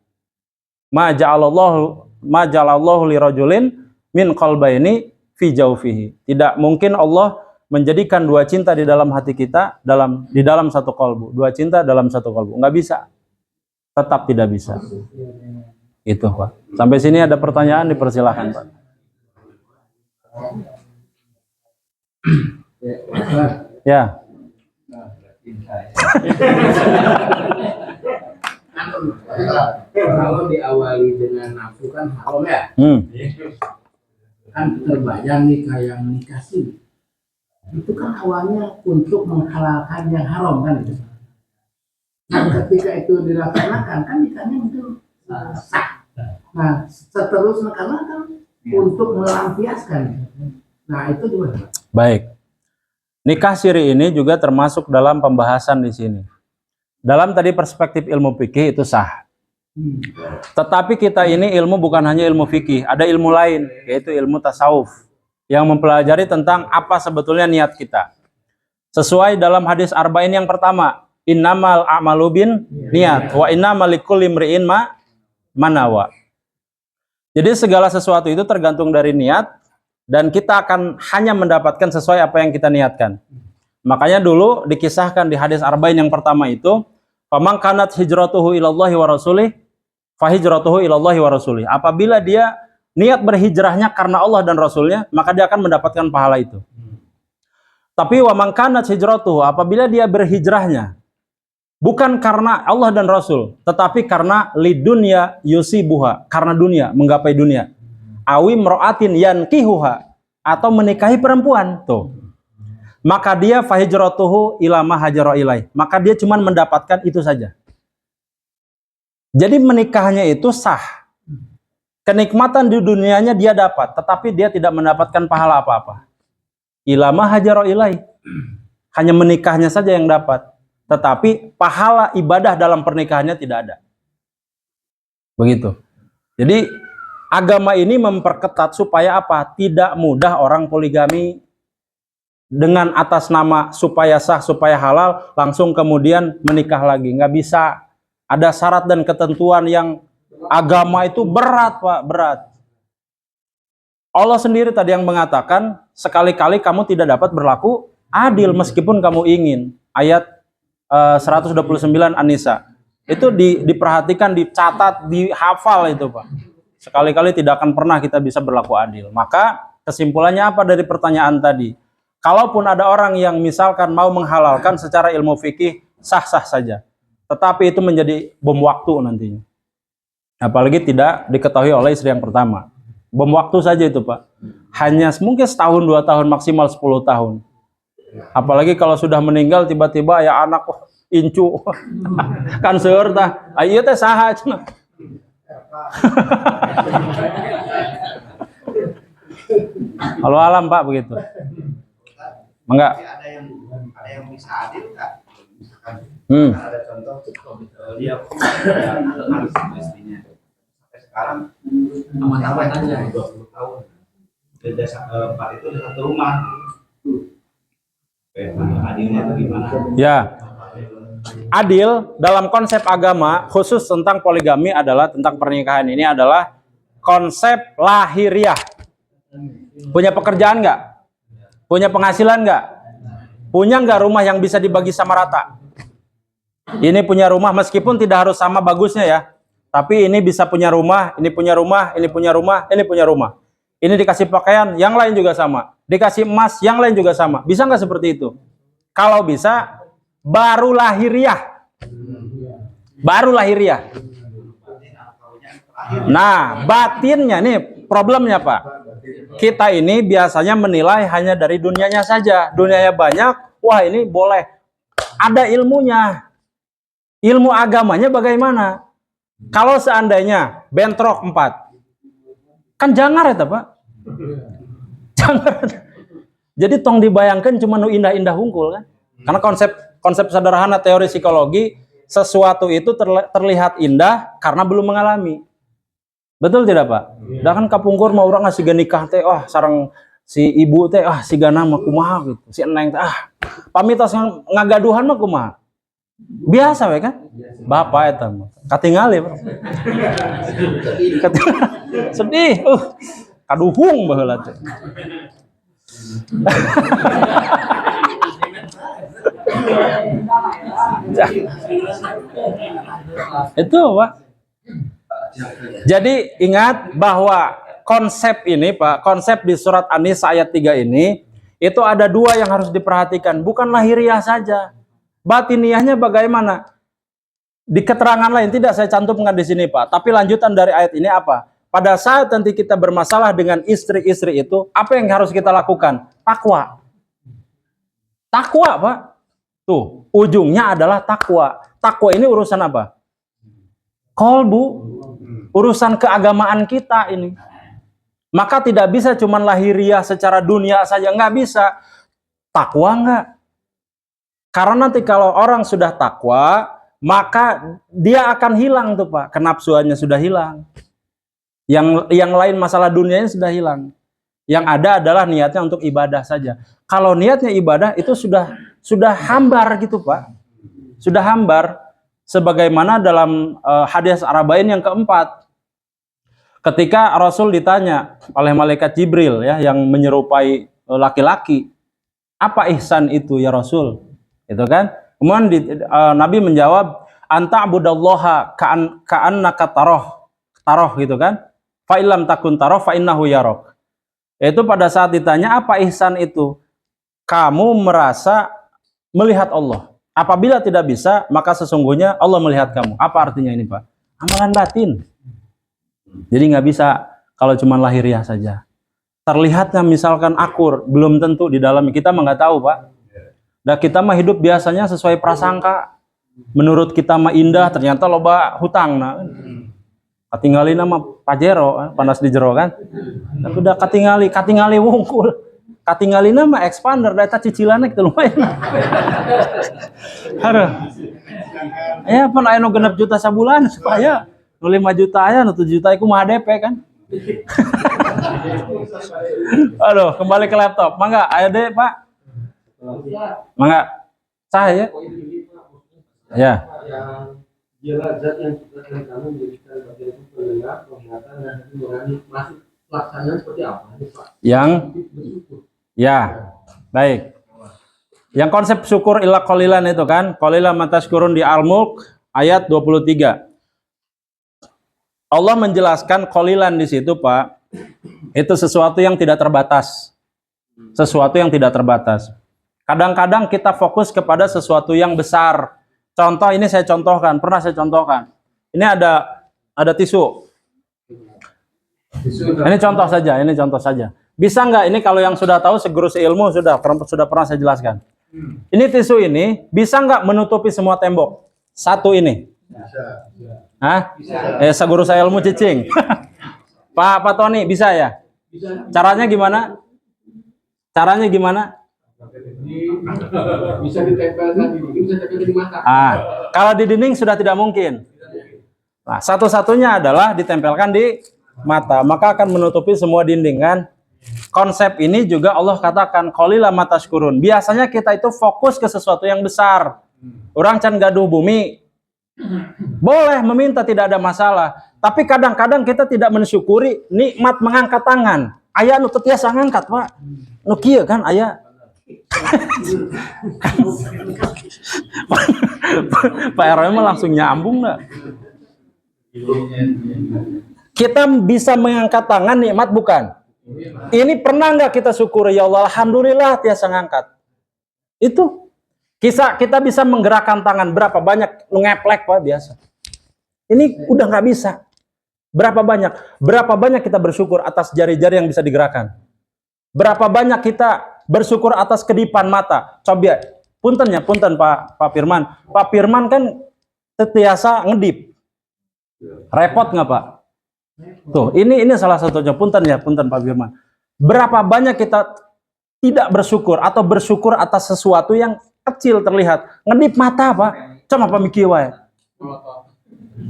Ma ja'alallahu lirajulin min qalbaini fi jawfihi. Tidak mungkin Allah menjadikan dua cinta di dalam hati kita di dalam satu kalbu. Dua cinta dalam satu kalbu. Nggak bisa. Tetap tidak bisa. Itu, Pak. Sampai sini ada pertanyaan, dipersilahkan, Pak. Ya. Kalau diawali dengan nafsu kan haram ya. Kan terbayang nikah yang nikah siri. Itu kan awalnya untuk menghalalkan yang haram kan. Nah, ketika itu dilaksanakan kan nikahnya itu sah. Nah, seterusnya karena kan untuk melampiaskan. Nah, itu gimana? Baik. Nikah siri ini juga termasuk dalam pembahasan di sini. Dalam tadi perspektif ilmu fikih itu sah. Tetapi kita ini ilmu bukan hanya ilmu fikih, ada ilmu lain, yaitu ilmu tasawuf yang mempelajari tentang apa sebetulnya niat kita. Sesuai dalam hadis arba'in yang pertama, innamal a'malu bin niat wa innamal likulli imri'in ma manawa. Jadi segala sesuatu itu tergantung dari niat dan kita akan hanya mendapatkan sesuai apa yang kita niatkan. Makanya dulu dikisahkan di hadis arba'in yang pertama itu, faman kanat hijratuhu ilallahi wa rasulih fa hijratuhu ilallahi wa rasulih. Apabila dia niat berhijrahnya karena Allah dan Rasulnya, maka dia akan mendapatkan pahala itu. Tapi wa man kanat hijratuhu, apabila dia berhijrahnya bukan karena Allah dan Rasul, tetapi karena lidunya yusibuha, karena dunia, menggapai dunia. Awi mro'atin yankihuha, atau menikahi perempuan, tuh. Maka dia fahijratuhu ila ma hajara ilaih. Maka dia cuma mendapatkan itu saja. Jadi menikahnya itu sah. Kenikmatan di dunianya dia dapat, tetapi dia tidak mendapatkan pahala apa-apa. Ila ma hajara ilaih. Hanya menikahnya saja yang dapat. Tetapi pahala ibadah dalam pernikahannya tidak ada. Begitu. Jadi agama ini memperketat supaya apa? Tidak mudah orang poligami dengan atas nama supaya sah, supaya halal, langsung kemudian menikah lagi. Nggak bisa. Ada syarat dan ketentuan yang agama itu berat, Pak, berat. Allah sendiri tadi yang mengatakan, sekali-kali kamu tidak dapat berlaku adil meskipun kamu ingin. Ayat 129 An-Nisa. Itu diperhatikan, dicatat, dihafal itu, Pak. Sekali-kali tidak akan pernah kita bisa berlaku adil. Maka kesimpulannya apa dari pertanyaan tadi? Kalaupun ada orang yang misalkan mau menghalalkan secara ilmu fikih, sah-sah saja. Tetapi itu menjadi bom waktu nantinya. Apalagi tidak diketahui oleh istri yang pertama. Bom waktu saja itu, Pak. Hanya mungkin setahun, 2 tahun, maksimal 10 tahun. Apalagi kalau sudah meninggal tiba-tiba ya anak, incu. Kan seueur tah. Ieu teh saha cenah. Halo alam Pak begitu. Enggak. Ada yang bisa adil kan? Misalkan ada contoh dia harus istrinya sampai sekarang aman-aman aja 20 tahun. Beda Pak itu di satu rumah. Adilnya itu gimana? Ya. Adil dalam konsep agama khusus tentang poligami adalah tentang pernikahan ini adalah konsep lahiriah. Punya pekerjaan nggak? Punya penghasilan nggak? Punya nggak rumah yang bisa dibagi sama rata? Ini punya rumah meskipun tidak harus sama bagusnya ya. Tapi ini bisa punya rumah, ini punya rumah, ini punya rumah, ini punya rumah. Ini dikasih pakaian, yang lain juga sama. Dikasih emas, yang lain juga sama. Bisa nggak seperti itu? Kalau bisa, baru lahiriah. Baru lahiriah. Nah, batinnya nih problemnya Pak. Kita ini biasanya menilai hanya dari dunianya saja. Dunianya banyak, wah ini boleh. Ada ilmunya. Ilmu agamanya bagaimana? Kalau seandainya bentrok 4, kan jangar ya Pak. Jangar. Jadi tong dibayangkan cuma nu indah-indah hungkul kan. Karena konsep sederhana teori psikologi, sesuatu itu terlihat indah karena belum mengalami. Betul tidak Pak? Dah kan kapungkur mau orang ngasih nikah teh, sareng si ibu teh, si gana mah kumaha gitu. Si eneng teh, pamitos ngagaduhan mah kumaha. Biasa we kan? Bapak eta mah. Katingali Pak. Sedih. Kaduhung baheula teh. Itu Pak. Jadi ingat bahwa konsep ini Pak, konsep di surat An-Nisa ayat 3 ini, itu ada 2 yang harus diperhatikan. Bukan lahiriah saja. Batiniahnya bagaimana? Di keterangan lain tidak saya cantumkan di sini Pak. Tapi lanjutan dari ayat ini apa? Pada saat nanti kita bermasalah dengan istri-istri itu, apa yang harus kita lakukan? Takwa. Takwa Pak. Tuh, ujungnya adalah takwa. Takwa ini urusan apa? Kolbu. Urusan keagamaan kita ini. Maka tidak bisa cuman lahiriah secara dunia saja. Nggak bisa. Takwa nggak? Karena nanti kalau orang sudah takwa, maka dia akan hilang tuh Pak. Kenapsuannya sudah hilang. Yang lain masalah dunianya sudah hilang. Yang ada adalah niatnya untuk ibadah saja. Kalau niatnya ibadah itu sudah hambar gitu Pak. Sudah hambar. Sebagaimana dalam hadis Arba'in yang keempat. Ketika Rasul ditanya oleh malaikat Jibril ya yang menyerupai laki-laki, apa ihsan itu ya Rasul? Itu kan. Kemudian Nabi menjawab, anta abudallaha ka'annaka taroh gitu kan. Fa illam takun taroh fa innahu yarok. Itu pada saat ditanya apa ihsan itu? Kamu merasa melihat Allah. Apabila tidak bisa, maka sesungguhnya Allah melihat kamu. Apa artinya ini Pak? Amalan batin. Jadi nggak bisa kalau cuma lahiriah saja. Terlihatnya misalkan akur, belum tentu di dalamnya. Kita mah nggak tahu Pak. Nah kita mah hidup biasanya sesuai prasangka. Menurut kita mah indah, ternyata loba hutang. Nah, katingali nama pajero, panas di jero kan. Tapi udah katingali wungkul. Katingali nama expander, data cicilannya gitu lumayan. Aduh. Ya pan aya nu 6 juta sabulan supaya nu 5 juta aya nu 7 juta iku mah DP kan. Aduh, kembali ke laptop. Mangga, ayo deh Pak. Mangga. Saya. Ya. Dialah zat yang ciptakan kamu menjadikan bagian itu pendengar, penglihatan, dan hati nurani. Masuk pelaksanaan seperti apa nih Pak? Yang ya, baik. Yang konsep syukur ila qalilan itu kan, qalilan matashkurun di Al-Mulk ayat 23. Allah menjelaskan qalilan di situ Pak, itu sesuatu yang tidak terbatas. Sesuatu yang tidak terbatas. Kadang-kadang kita fokus kepada sesuatu yang besar. Contoh ini saya contohkan, pernah saya contohkan. Ini ada tisu. Ini contoh saja, Bisa nggak ini kalau yang sudah tahu seguru seilmu sudah pernah saya jelaskan. Ini tisu ini bisa nggak menutupi semua tembok? Satu ini. Hah? Guru saya ilmu cicing. Pak Tony bisa ya? Caranya gimana? Caranya gimana? Bisa ditempelkan di dinding, bisa ditempelkan di mata. Kalau di dinding sudah tidak mungkin. Nah, satu-satunya adalah ditempelkan di mata, maka akan menutupi semua dinding kan? Konsep ini juga Allah katakan qalila matashkurun. Biasanya kita itu fokus ke sesuatu yang besar. Orang can gaduh bumi. Boleh meminta, tidak ada masalah. Tapi kadang-kadang kita tidak mensyukuri nikmat mengangkat tangan. Aya nu teu tiasa ngangkat, Pak. Nu kieu kan aya. Pak RW mah langsung nyambung dah. Kita bisa mengangkat tangan nikmat bukan? Ini pernah nggak kita syukuri? Ya Allah, alhamdulillah tiasa ngangkat. Itu kita bisa menggerakkan tangan berapa banyak ngeplek Pak biasa. Ini udah nggak bisa. Berapa banyak kita bersyukur atas jari-jari yang bisa digerakkan. Berapa banyak kita bersyukur atas kedipan mata. Coba punten Pak Firman. Pak Firman kan setiasa ngedip. Repot nggak Pak? Tuh, ini salah satunya. Punten Pak Firman. Berapa banyak kita tidak bersyukur atau bersyukur atas sesuatu yang kecil terlihat. Ngedip mata Pak. Coba Pak mikir wae.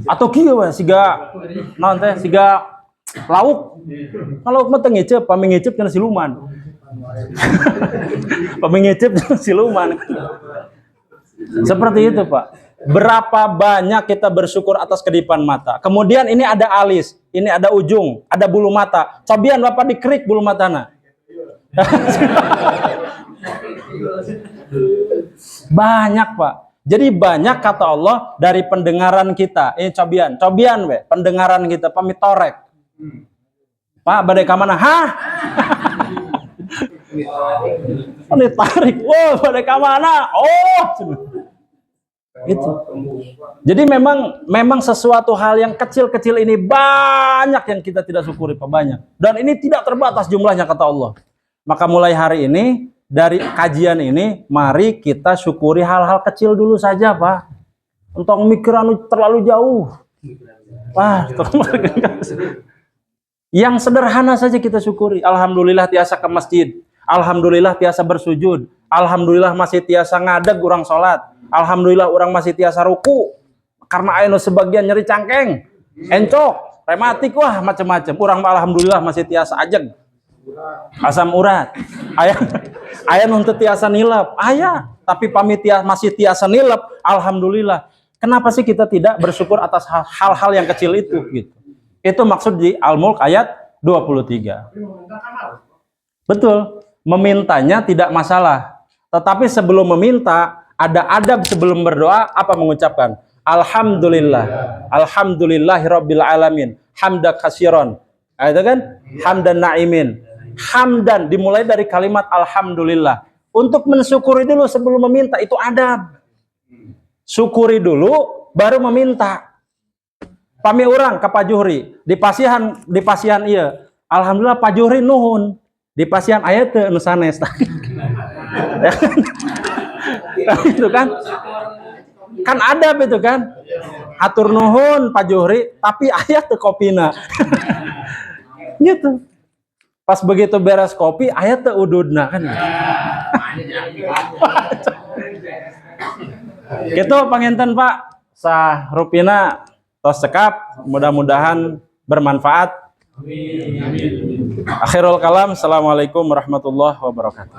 Atau kieu wae siga naon teh siga lauk. Kalau mah teu ngicep, pami ngicep kana siluman. Pami ngicep kana siluman. Seperti itu, Pak. Berapa banyak kita bersyukur atas kedipan mata. Kemudian ini ada alis, ini ada ujung, ada bulu mata. Cobian Bapak dikerik bulu matana. Banyak, Pak. Jadi banyak kata Allah dari pendengaran kita. Ini cobian we, pendengaran kita pamit torek. Pak, badai ka mana? Hah? Ini tarik. Wah, badai ka mana? Oh. Itu. Jadi memang sesuatu hal yang kecil-kecil ini banyak yang kita tidak syukuri, Pak, banyak. Dan ini tidak terbatas jumlahnya kata Allah. Maka mulai hari ini dari kajian ini, mari kita syukuri hal-hal kecil dulu saja, Pak. Untuk mikir terlalu jauh. Pak, yang sederhana saja kita syukuri. Alhamdulillah tiasa ke masjid. Alhamdulillah tiasa bersujud. Alhamdulillah masih tiasa ngadeg urang sholat. Alhamdulillah orang masih tiasa ruku. Karena aya sebagian nyeri cangkeng, encok, rematik, wah macam-macam. Urang alhamdulillah masih tiasa ajeg. Asam urat. Aya nu teu tiasa nilep. Aya, tapi pamit masih tiasa nilep, alhamdulillah. Kenapa sih kita tidak bersyukur atas hal-hal yang kecil itu gitu. Itu maksud di Al-Mulk ayat 23. Betul, memintanya tidak masalah. Tetapi sebelum meminta, ada adab sebelum berdoa, apa mengucapkan? Alhamdulillah. Alhamdulillahirabbil alamin. Hamdan katsiran. Itu kan? Hamdan na'imin. Hamdan dimulai dari kalimat alhamdulillah. Untuk mensyukuri dulu sebelum meminta, itu adab. Syukuri dulu baru meminta. Pami urang ka Pak Juhri di pasihan ieu. Alhamdulillah Pak Juhri nuhun. Di pasihan aya teu nu sanes. Itu kan? Kan adab itu kan? Atur nuhun Pak Juhri, tapi aya teu kopina. Gitu. Pas begitu beres kopi, aya teu ududna kan. Gitu panginten Pak, sah rupina tos cekap, mudah-mudahan bermanfaat. Akhirul kalam, assalamualaikum warahmatullahi wabarakatuh.